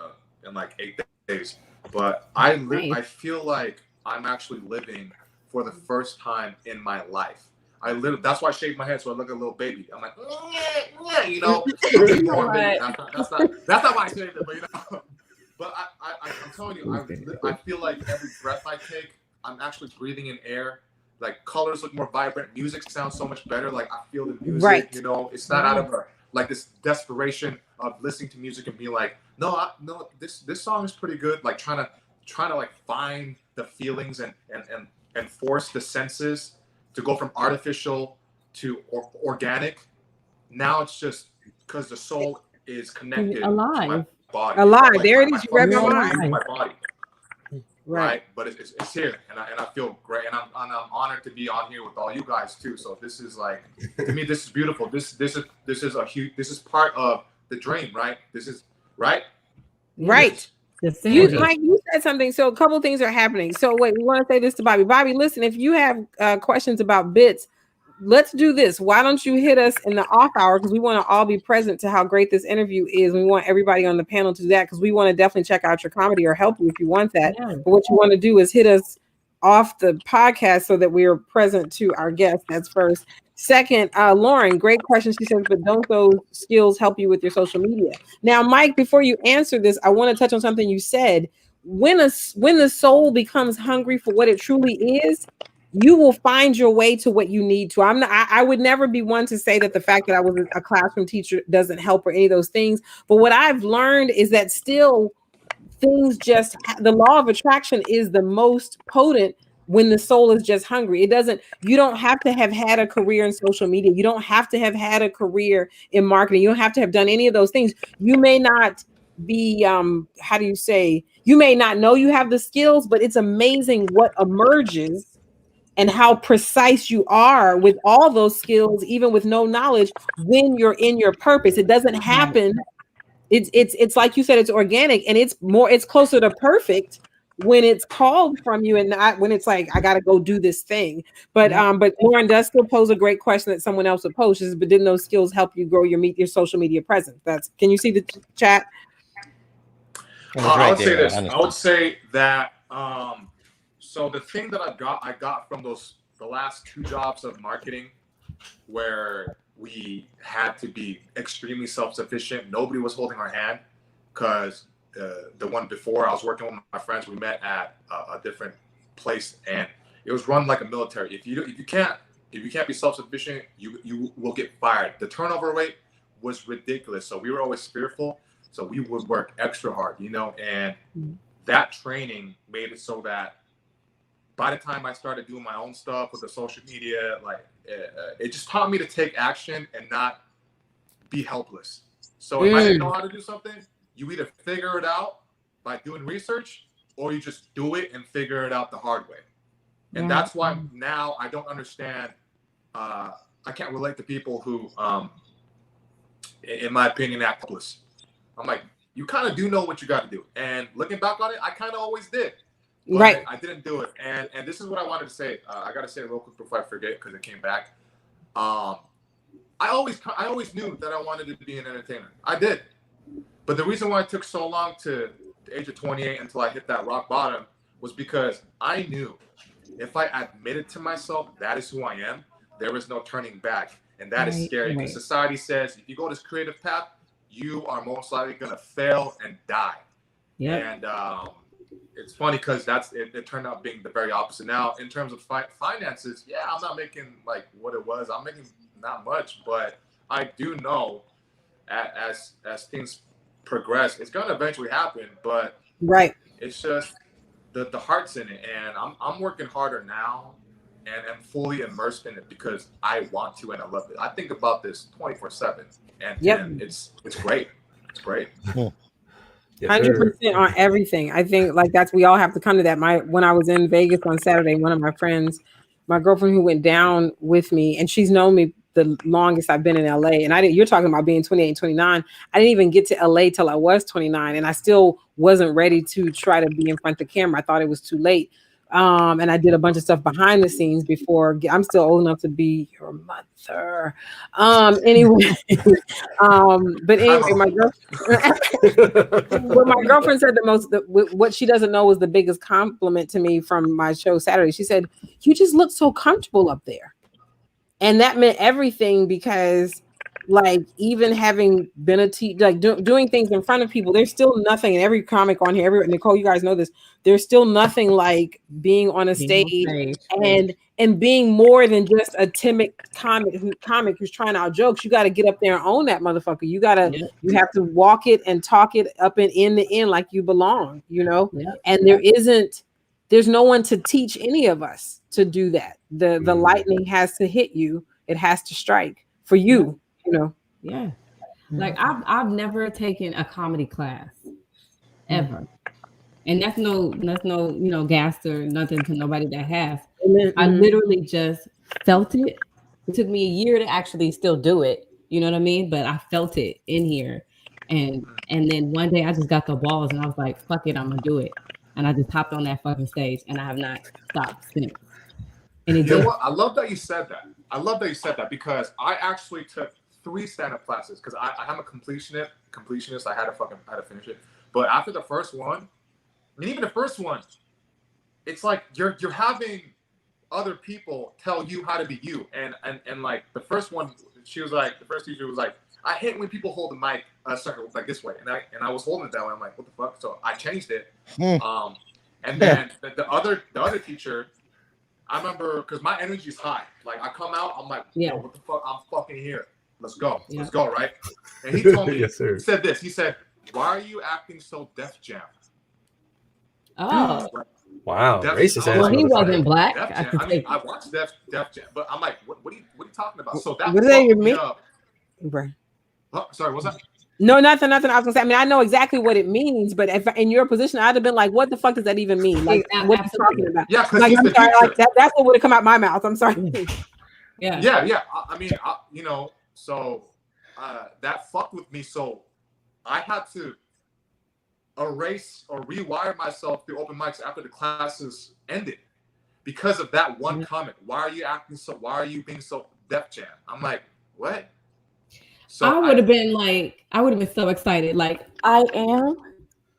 in like 8 days. But I feel like I'm actually living for the first time in my life. That's why I shaved my head, so I look like a little baby. I'm like, you know, that's not why I shaved it, but you know. But I'm telling you, I feel like every breath I take, I'm actually breathing in air. Like colors look more vibrant, music sounds so much better. Like I feel the music, right. You know, it's not out of like this desperation of listening to music and being like, no, this song is pretty good. Like trying to like find the feelings and force the senses to go from artificial to organic. Now it's just because the soul is connected alive. To my body. Alive. Like there it is. You read my mind. My body. Right. But it's here, and I feel great, and I'm honored to be on here with all you guys too. So this is like, to me, this is beautiful. This is a huge. This is part of the dream, right? This is right. Right. Mike, you said something. So a couple things are happening. So wait, we want to say this to Bobby. Bobby, listen, if you have questions about bits, let's do this. Why don't you hit us in the off hour? Because we want to all be present to how great this interview is. We want everybody on the panel to do that, because we want to definitely check out your comedy or help you if you want that. Yeah. But what you want to do is hit us off the podcast so that we are present to our guests. That's first. Second, Lauren, great question. She says, but don't those skills help you with your social media? Now, Mike, before you answer this, I want to touch on something you said. When the soul becomes hungry for what it truly is, you will find your way to what you need to. I would never be one to say that the fact that I was a classroom teacher doesn't help or any of those things. But what I've learned is that still things just, the law of attraction is the most potent when the soul is just hungry. You don't have to have had a career in social media. You don't have to have had a career in marketing. You don't have to have done any of those things. You may not be, you may not know you have the skills, but it's amazing what emerges and how precise you are with all those skills, even with no knowledge, when you're in your purpose. It doesn't happen. It's like you said, it's organic, and it's closer to perfect when it's called from you and not when it's like, I got to go do this thing. But Lauren does still pose a great question that someone else would pose. But didn't those skills help you grow your social media presence? Can you see the chat? It was I right would say there, this. I honestly. would say that. So the thing that I got from the last 2 jobs of marketing, where we had to be extremely self-sufficient. Nobody was holding our hand, because the one before, I was working with my friends. We met at a different place, and it was run like a military. If you can't be self-sufficient, you will get fired. The turnover rate was ridiculous, so we were always fearful. So we would work extra hard, and that training made it so that by the time I started doing my own stuff with the social media, like it just taught me to take action and not be helpless. So if I didn't know how to do something, you either figure it out by doing research, or you just do it and figure it out the hard way. And that's why now I don't understand. I can't relate to people who, in my opinion, act helpless. I'm like, you kind of do know what you got to do. And looking back on it, I kind of always did. But Right. I didn't do it. And this is what I wanted to say. I got to say it real quick before I forget, because it came back. I always knew that I wanted to be an entertainer. I did. But the reason why it took so long to the age of 28 until I hit that rock bottom was because I knew if I admitted to myself that is who I am, there is no turning back. And that is scary, because society says if you go this creative path, you are most likely going to fail and die. Yeah. And it's funny because it turned out being the very opposite. Now, in terms of finances, yeah, I'm not making like what it was. I'm making not much, but I do know as things progress, it's going to eventually happen. But it's just the heart's in it, and I'm working harder now, and I'm fully immersed in it because I want to and I love it. I think about this 24/7, and it's great. It's great. 100% on everything. I think like we all have to come to that. When I was in Vegas on Saturday, one of my friends, my girlfriend who went down with me, and she's known me the longest I've been in LA. And you're talking about being 28 and 29. I didn't even get to LA till I was 29, and I still wasn't ready to try to be in front of the camera. I thought it was too late. And I did a bunch of stuff behind the scenes before. I'm still old enough to be your mother. Anyway, but anyway, my girlfriend said what she doesn't know was the biggest compliment to me from my show Saturday. She said, "You just look so comfortable up there," and that meant everything, because like even having been a teacher, like doing things in front of people, there's still nothing. And every comic on here, Nicole, you guys know this. There's still nothing like being on a stage and being more than just a timid comic who's trying out jokes. You got to get up there and own that motherfucker. You have to walk it and talk it up and in the end like you belong, And there's no one to teach any of us to do that. The lightning has to hit you. It has to strike for you. Yeah. Like I've never taken a comedy class ever. And that's no, gas or nothing to nobody that has. I literally just felt it. It took me a year to actually still do it. You know what I mean? But I felt it in here. And then one day I just got the balls and I was like, fuck it, I'm gonna do it. And I just hopped on that fucking stage and I have not stopped since. And you know what? I love that you said that. Because I actually took 3 stand-up classes, because I'm a completionist. I had to finish it. But after the first one, even the first one, it's like you're having other people tell you how to be you. And like the first one, the first teacher was like, I hate when people hold the mic a certain like this way, and I was holding it that way. I'm like, what the fuck? So I changed it. And then the other teacher, I remember, because my energy is high. Like I come out, I'm like, yo, what the fuck? I'm fucking here. Let's go. Let's go, right? And he told me, yes, sir. He said this. He said, why are you acting so Def Jam? Oh. Wow. Racist ass. Well, he wasn't black. I watched Def Jam, but I'm like, what are you talking about? So that what does that even mean? Sorry, what's that? No, nothing. I was gonna say. I mean, I know exactly what it means, but if in your position, I'd have been like, "What the fuck does that even mean? Like, what are you talking about?" Yeah, because like, I'm sorry, like that's what would have come out my mouth. I'm sorry. Yeah. I mean, so that fucked with me. So I had to erase or rewire myself through open mics after the classes ended because of that one comment. Why are you being so Def Jam? I'm like, what? So I would have been so excited. Like, I am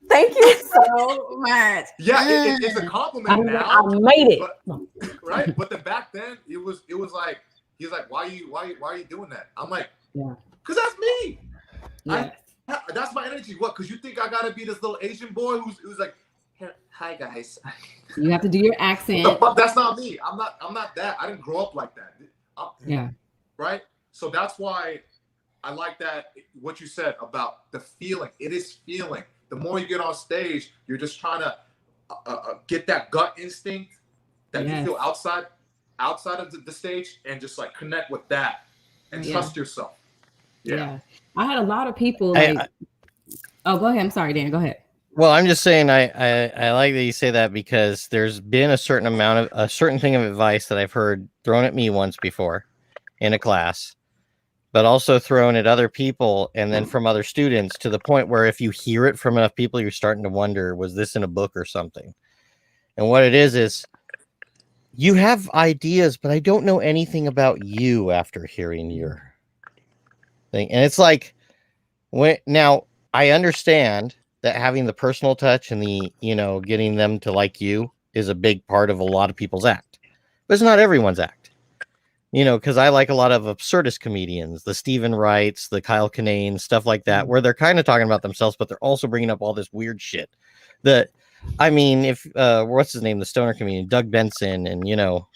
Thank you so much. Yeah, it's a compliment now. I made it. But, right? But then back then, it was like he's like, why are you doing that? I'm like, Yeah. Because that's me. Yeah. That's my energy. What? Because you think I gotta be this little Asian boy who's like, hi guys. You have to do your accent. But that's not me. I'm not that. I didn't grow up like that. Yeah. Right. So that's why I like that what you said about the feeling. It is feeling. The more you get on stage, you're just trying to get that gut instinct that you feel outside of the stage, and just like connect with that and trust yourself. Yeah. I had a lot of people like. Oh, go ahead. I'm sorry, Dan. Go ahead. Well, I'm just saying I like that you say that, because there's been a certain thing of advice that I've heard thrown at me once before in a class, but also thrown at other people and then from other students, to the point where if you hear it from enough people, you're starting to wonder, was this in a book or something? And what it is you have ideas, but I don't know anything about you after hearing your thing. And it's like, now I understand that having the personal touch and the, getting them to like you is a big part of a lot of people's act, but it's not everyone's act, because I like a lot of absurdist comedians, the Stephen Wrights, the Kyle Kinane, stuff like that, where they're kind of talking about themselves, but they're also bringing up all this weird shit that, if what's his name, the stoner comedian, Doug Benson, and,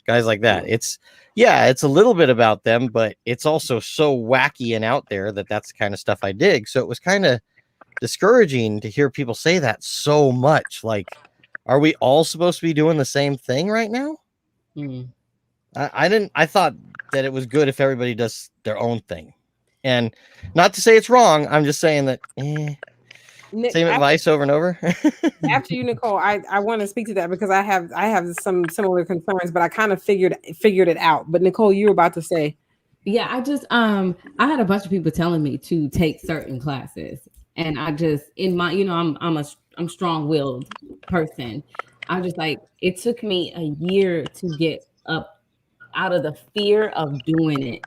guys like that. It's a little bit about them, but it's also so wacky and out there that's the kind of stuff I dig. So it was kind of discouraging to hear people say that so much. Like, are we all supposed to be doing the same thing right now? I thought that it was good if everybody does their own thing, and not to say it's wrong. I'm just saying that same advice over and over. After you, Nicole, I want to speak to that, because I have some similar concerns, but I kind of figured it out. But Nicole, you were about to say. Yeah, I just I had a bunch of people telling me to take certain classes, and I just, in my, I'm strong-willed person. I just like, it took me a year to get up out of the fear of doing it.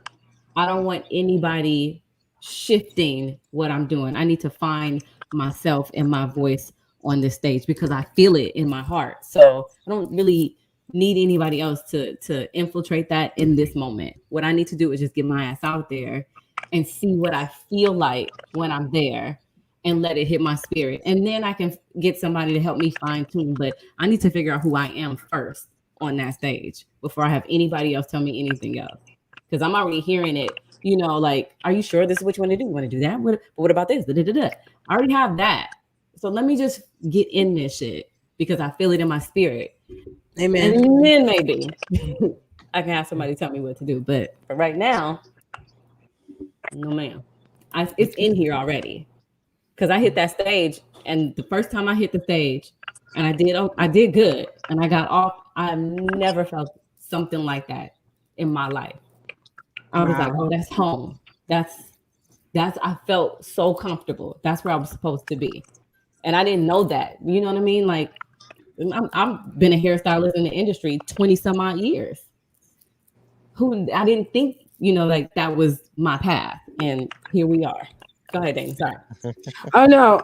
I don't want anybody shifting what I'm doing. I need to find myself and my voice on this stage, because I feel it in my heart. So I don't really need anybody else to infiltrate that in this moment. What I need to do is just get my ass out there and see what I feel like when I'm there, and let it hit my spirit. And then I can get somebody to help me fine tune. But I need to figure out who I am first on that stage before I have anybody else tell me anything else. Because I'm already hearing it, like, are you sure this is what you want to do? You want to do that? What about this? I already have that. So let me just get in this shit, because I feel it in my spirit. Amen. And then maybe I can have somebody tell me what to do. But for right now, no ma'am. It's in here already. Because I hit that stage, and the first time I hit the stage, and I did good, and I got off, I've never felt something like that in my life. I was like, oh, that's home. That's I felt so comfortable. That's where I was supposed to be. And I didn't know that. You know what I mean? Like, I've been a hairstylist in the industry 20 some odd years. I didn't think, like that was my path. And here we are. Go ahead, Dane. Sorry. Oh no.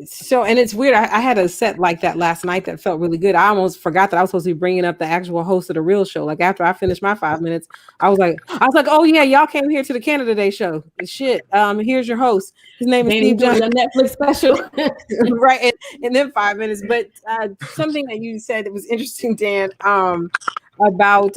So, and it's weird. I had a set like that last night that felt really good. I almost forgot that I was supposed to be bringing up the actual host of the real show. Like, after I finished my 5 minutes, I was like, oh yeah, y'all came here to the Canada Day show. Shit. Here's your host. His name is Steve Johnson. The Netflix special. Right. And then 5 minutes. But something that you said that was interesting, Dan, about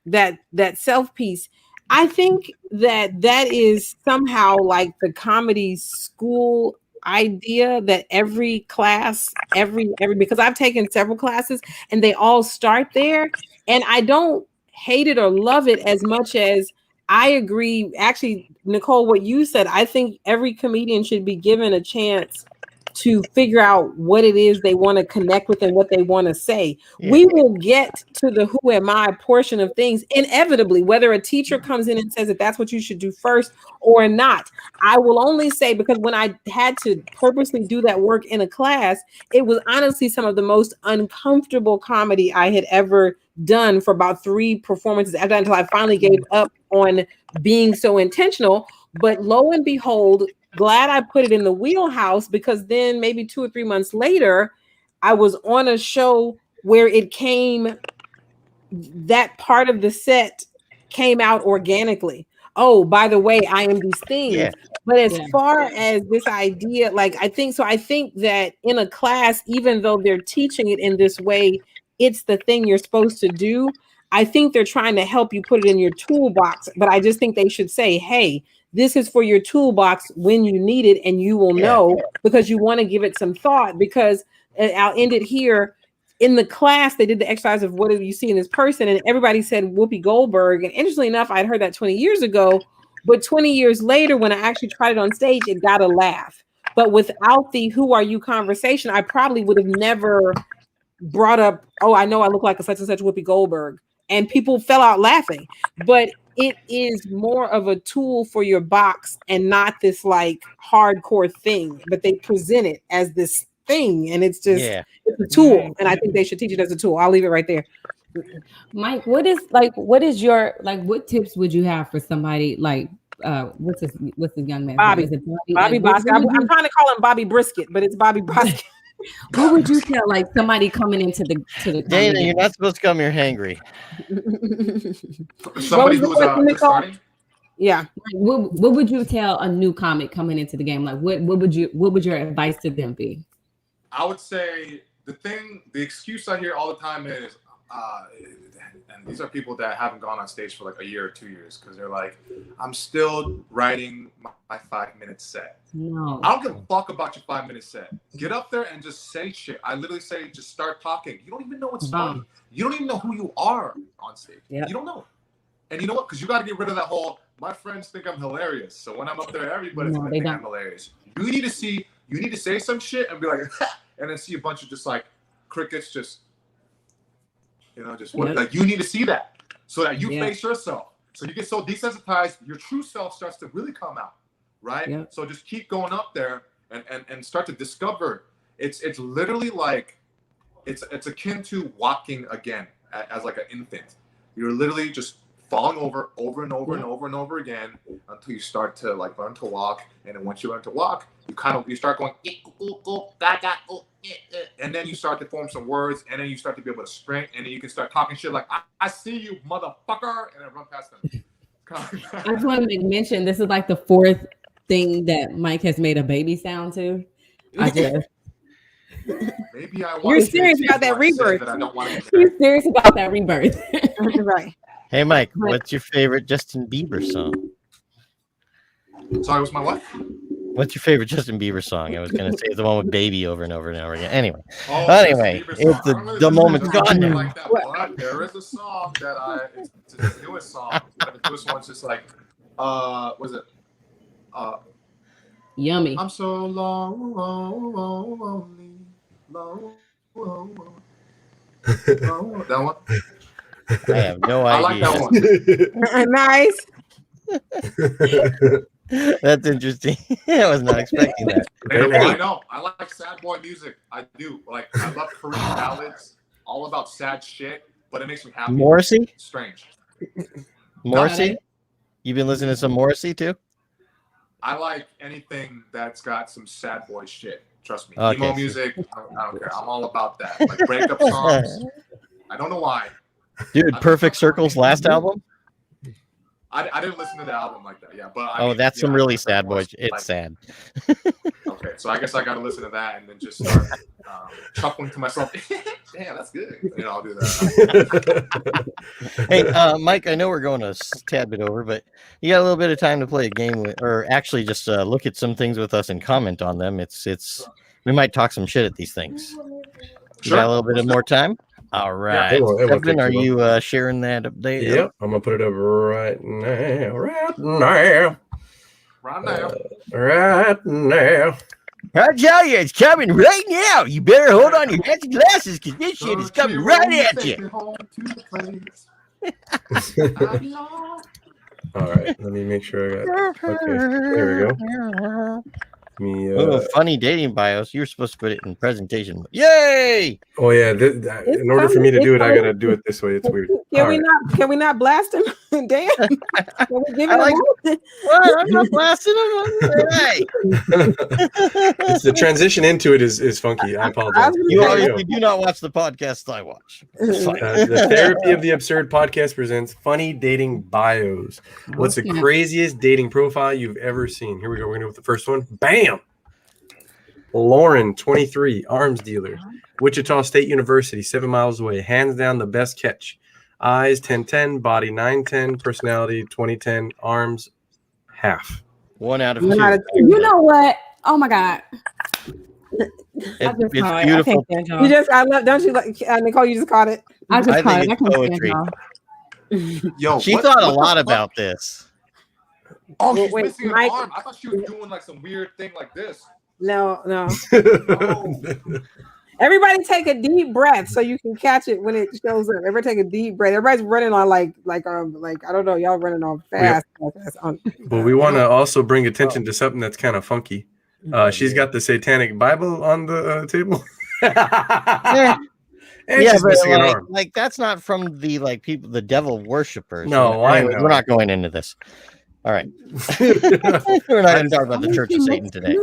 that self piece. I think that is somehow like the comedy school idea, that every class, because I've taken several classes and they all start there, and I don't hate it or love it as much as I agree. Actually, Nicole, what you said, I think every comedian should be given a chance to figure out what it is they want to connect with and what they want to say. Yeah. We will get to the who am I portion of things inevitably, whether a teacher comes in and says that that's what you should do first or not. I will only say, because when I had to purposely do that work in a class, it was honestly some of the most uncomfortable comedy I had ever done for about 3 performances until I finally gave up on being so intentional. But lo and behold, glad I put it in the wheelhouse, because then maybe 2 or 3 months later, I was on a show where it came, that part of the set came out organically. Oh, by the way, I am these things. Yeah. But as Yeah. far as this idea, like, I think that in a class, even though they're teaching it in this way, it's the thing you're supposed to do. I think they're trying to help you put it in your toolbox, but I just think they should say, hey, this is for your toolbox when you need it, and you will know, because you want to give it some thought. Because I'll end it here. In the class, they did the exercise of what do you see in this person, and everybody said Whoopi Goldberg. And interestingly enough, I'd heard that 20 years ago, but 20 years later, when I actually tried it on stage, it got a laugh. But without the "who are you" conversation, I probably would have never brought up, oh, I know I look like a such and such Whoopi Goldberg, and people fell out laughing. But it is more of a tool for your box and not this like hardcore thing, but they present it as this thing, and it's just it's a tool, and I think they should teach it as a tool. I'll leave it right there. Mike, what tips would you have for somebody like what's this young man? Bobby. Is it Bobby Bosky. I'm trying to call him Bobby Brisket, but it's Bobby Bosky. What would you tell like somebody coming into the Dana, you're not supposed to come here hangry. Somebody who's just starting? Yeah. What would you tell a new comic coming into the game? Like what would your advice to them be? I would say the excuse I hear all the time is, and these are people that haven't gone on stage for like a year or 2 years, because they're like, I'm still writing my 5-minute set. No. I don't give a fuck about your 5-minute set. Get up there and just say shit. I literally say, just start talking. You don't even know what's funny. You don't even know who you are on stage. Yep. You don't know. And you know what? Because you got to get rid of that whole, my friends think I'm hilarious. So when I'm up there, everybody's going to think I'm hilarious. You need to say some shit and be like, and then see a bunch of just like crickets, just, like you need to see that so that you face yourself. So you get so desensitized, your true self starts to really come out, right? Yeah. So just keep going up there and start to discover. It's literally like, it's akin to walking again as like an infant. You're literally just falling over and over and over and over again until you start to like learn to walk. And then once you learn to walk, you start going, and then you start to form some words, and then you start to be able to sprint, and then you can start talking shit like, I see you, motherfucker, and then run past them. I just want to mention, this is like the 4th thing that Mike has made a baby sound to. Maybe You're serious about that rebirth. You're serious about that rebirth. Right. Hey, Mike, what's your favorite Justin Bieber song? Sorry, what's my what? What's your favorite Justin Bieber song? I was going to say the one with Baby over and over and over again. Anyway, it's the moment's gone now. Like that, but there is a song that it's the newest song. The newest one's just like, what is it? Yummy. I'm so lonely. That one? I have no idea. I like that one. Nice. That's interesting. I was not expecting that. I know. I like sad boy music. I do. Like, I love Korean ballads, all about sad shit, but it makes me happy. Morrissey? Strange. Morrissey? You've been listening to some Morrissey too? I like anything that's got some sad boy shit. Trust me. Okay. Emo music, I don't care. I'm all about that. Like breakup songs. I don't know why. Dude, Perfect Circle's last album? I didn't listen to the album like that, yeah. But that's some really sad boy. It's sad. Okay, so I guess I got to listen to that and then just start chuckling to myself. Damn, that's good. I'll do that. Hey, Mike, I know we're going a tad bit over, but you got a little bit of time to play a game or actually just look at some things with us and comment on them. We might talk some shit at these things. You got a little bit of more time? All right. Yeah, Kevin, are you sharing that update? Yep. I'm going to put it up right now. Right now. I tell you, it's coming right now. You better hold on your heads and glasses because this shit is coming right at you. All right. Let me make sure I got. Okay. There we go. Funny dating bios. You're supposed to put it in presentation. Yay! Oh yeah. In order for me to do it, I gotta do it this way. It's weird. Can we not blast him? Damn. Can we give him What? I'm not blasting him. Hey. It's the transition into it is funky. I apologize. You obviously do not watch the podcast I watch. The Therapy of the Absurd podcast presents funny dating bios. What's the craziest dating profile you've ever seen? Here we go. We're gonna go with the first one. Bam. Lauren, 23, arms dealer, Wichita State University, 7 miles away. Hands down the best catch. Eyes 10-10, body 9-10, personality 20-10, arms half. 1 out of 2. You know what? Oh my God. It's beautiful. You just, I love, don't you like, Nicole, you just caught it. I just caught it. It's poetry. Yo, She thought a lot about this. Oh, she's Wait, missing Mike- an arm. I thought she was doing like some weird thing like this. No. Oh. Everybody take a deep breath so you can catch it when it shows up. Everybody take a deep breath. Everybody's running on like I don't know, y'all running on fast. But we want to also bring attention to something that's kind of funky. She's got the Satanic Bible on the table. And she's missing an arm. Like that's not from the people, the devil worshippers. No, Anyway, I know. we're not going into this. All right, we're not going to talk about the Church of Satan today.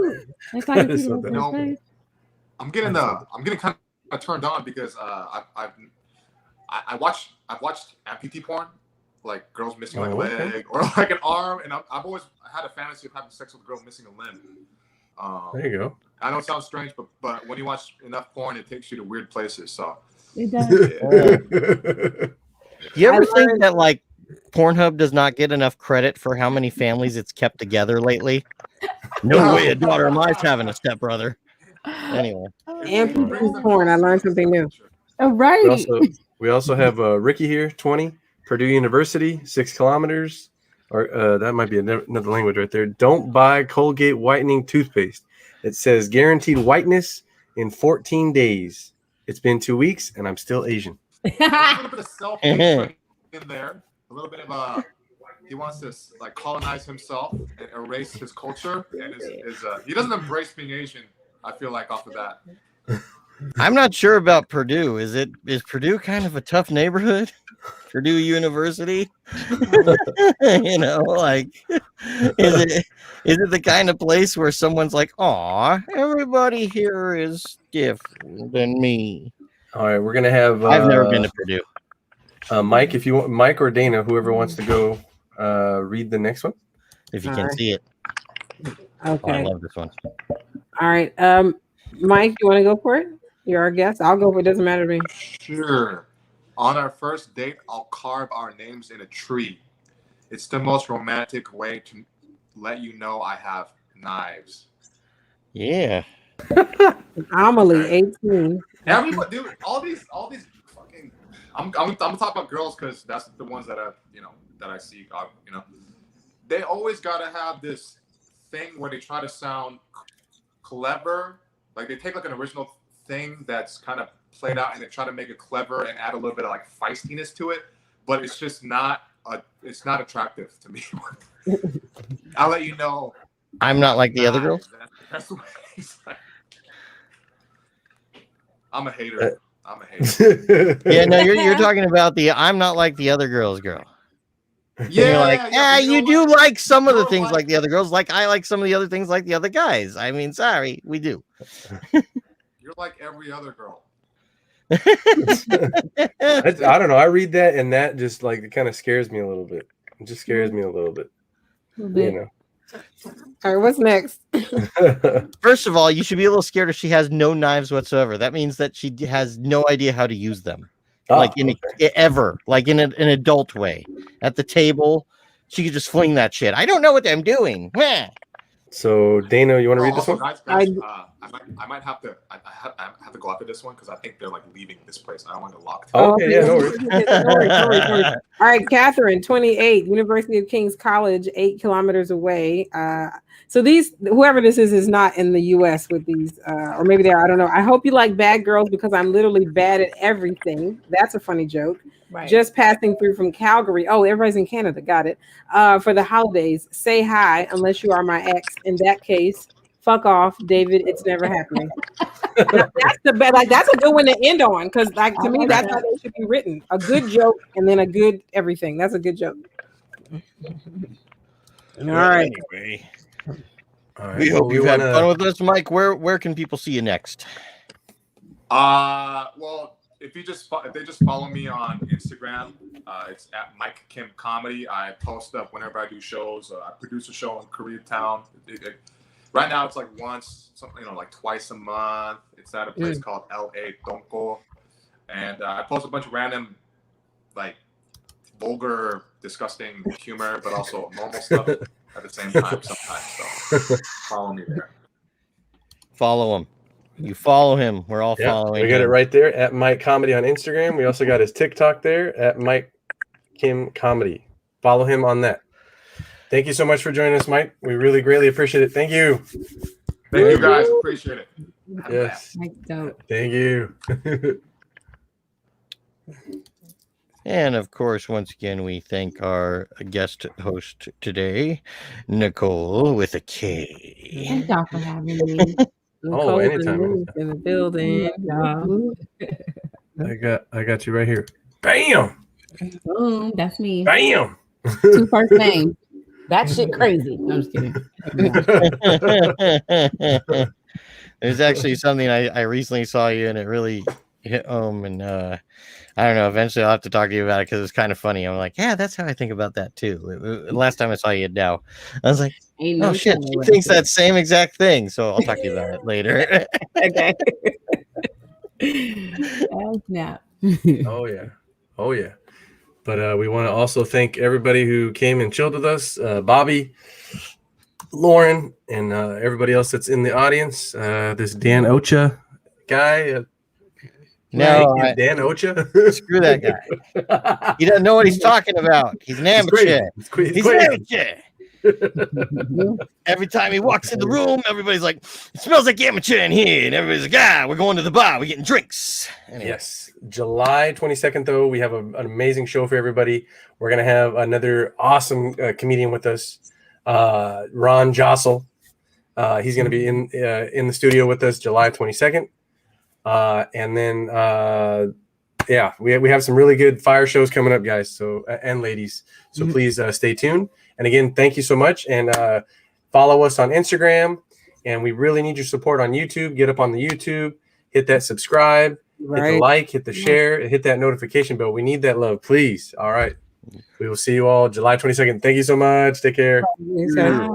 No, I'm getting kind of turned on because I've watched amputee porn, like girls missing like a leg or like an arm, and I've always had a fantasy of having sex with a girl missing a limb. There you go. I know it sounds strange, but when you watch enough porn, it takes you to weird places. So It does. You ever think that like Pornhub does not get enough credit for how many families it's kept together lately? No way a daughter of mine's having a stepbrother. Anyway. Amputee porn. I learned something new. Oh, right. We also have Ricky here, 20, Purdue University, 6 kilometers. Or that might be another language right there. Don't buy Colgate whitening toothpaste. It says guaranteed whiteness in 14 days. It's been 2 weeks and I'm still Asian. a little bit of self-hatred in there. A little bit of he wants to like colonize himself and erase his culture, and he doesn't embrace being Asian. I feel like off of that. I'm not sure about Purdue. Is Purdue kind of a tough neighborhood? Purdue University? You know, like is it the kind of place where someone's like, "Aw, everybody here is different than me." All right, we're gonna have. I've never been to Purdue. Mike, if you want, Mike or Dana, whoever wants to go, read the next one. If you can see it. Okay. Oh, I love this one. All right. Mike, you want to go for it? You're our guest. I'll go for it. Doesn't matter to me. Sure. On our first date, I'll carve our names in a tree. It's the most romantic way to let you know I have knives. Yeah. Amelie, 18. Everybody, dude, all these fucking. I'm talking about girls because that's the ones that I see. They always gotta have this thing where they try to sound clever. Like they take like an original thing that's kind of played out and they try to make it clever and add a little bit of like feistiness to it, but it's just not attractive to me. I'll let you know. I'm not like the other girls. That's what he's like. I'm a hater. Yeah, no, you're talking about the I'm not like the other girls girl. Yeah, you're like, you do like some of the things like like the other girls. Like I like some of the other things like the other guys. I mean, sorry, we do. You're like every other girl. I don't know. I read that and that just like it kind of scares me a little bit. It just scares me a little bit. You know. All right, what's next? First of all, you should be a little scared if she has no knives whatsoever. That means that she has no idea how to use them. Like in an adult way. At the table, she could just fling that shit. I don't know what I'm doing. So Dana, you want to read this one? Guys, I might have to. I have to go after this one because I think they're like leaving this place. I don't want to lock. Okay, yeah, no worries. All right, Catherine, 28, University of King's College, 8 kilometers away. So whoever this is not in the U.S. with these, or maybe they are. I don't know. I hope you like bad girls because I'm literally bad at everything. That's a funny joke. Right. Just passing through from Calgary. Oh, everybody's in Canada. Got it. For the holidays, say hi unless you are my ex. In that case, fuck off, David. It's never happening. That's the best. Like that's a good one to end on because, like, to me, that's how they should be written. A good joke and then a good everything. That's a good joke. All right. Anyway, All right. we Well, hope you've had wanna- fun with us, Mike. Where can people see you next? Well, if they just follow me on Instagram, it's at Mike Kim Comedy. I post up whenever I do shows. I produce a show in Koreatown. Right now, it's like like twice a month. It's at a place called LA Donko, and I post a bunch of random, like, vulgar, disgusting humor, but also normal stuff at the same time sometimes. So follow me there. Follow him. You follow him. We're all following. We got it right there at Mike Comedy on Instagram. We also got his TikTok there at Mike Kim Comedy. Follow him on that. Thank you so much for joining us, Mike. We really greatly appreciate it. Thank you. Thank you guys. Appreciate it. Yes. Dope. Thank you. And of course, once again, we thank our guest host today, Nicole with a K. Thank y'all for having me. Nicole anytime. in the building. I got you right here. Bam. Boom, that's me. Bam. 2 first names. That shit crazy. No, I'm just kidding. There's actually something I recently saw you and it really hit home, and I don't know, eventually I'll have to talk to you about it because it's kind of funny. I'm like, yeah, that's how I think about that too. Last time I saw you now, I was like, oh shit, she thinks that same exact thing. So I'll talk to you about it later. Okay. Oh, snap. Oh yeah. But we want to also thank everybody who came and chilled with us, Bobby, Lauren, and everybody else that's in the audience. This Dan Ocha guy. No, Dan Ocha. Screw that guy. He doesn't know what he's talking about. He's an amateur. He's an amateur. Every time he walks in the room, everybody's like, it smells like amateur in here. And everybody's like, we're going to the bar. We're getting drinks. Anyway. Yes. July 22nd, though, we have an amazing show for everybody. We're going to have another awesome comedian with us, Ron Jossel. He's going to be in the studio with us July 22nd. And then, we have some really good fire shows coming up, guys. So and ladies. So please stay tuned. And again, thank you so much. And follow us on Instagram. And we really need your support on YouTube. Get up on the YouTube, hit that subscribe, hit the like, hit the share, and hit that notification bell. We need that love, please. All right. We will see you all July 22nd. Thank you so much. Take care. Bye.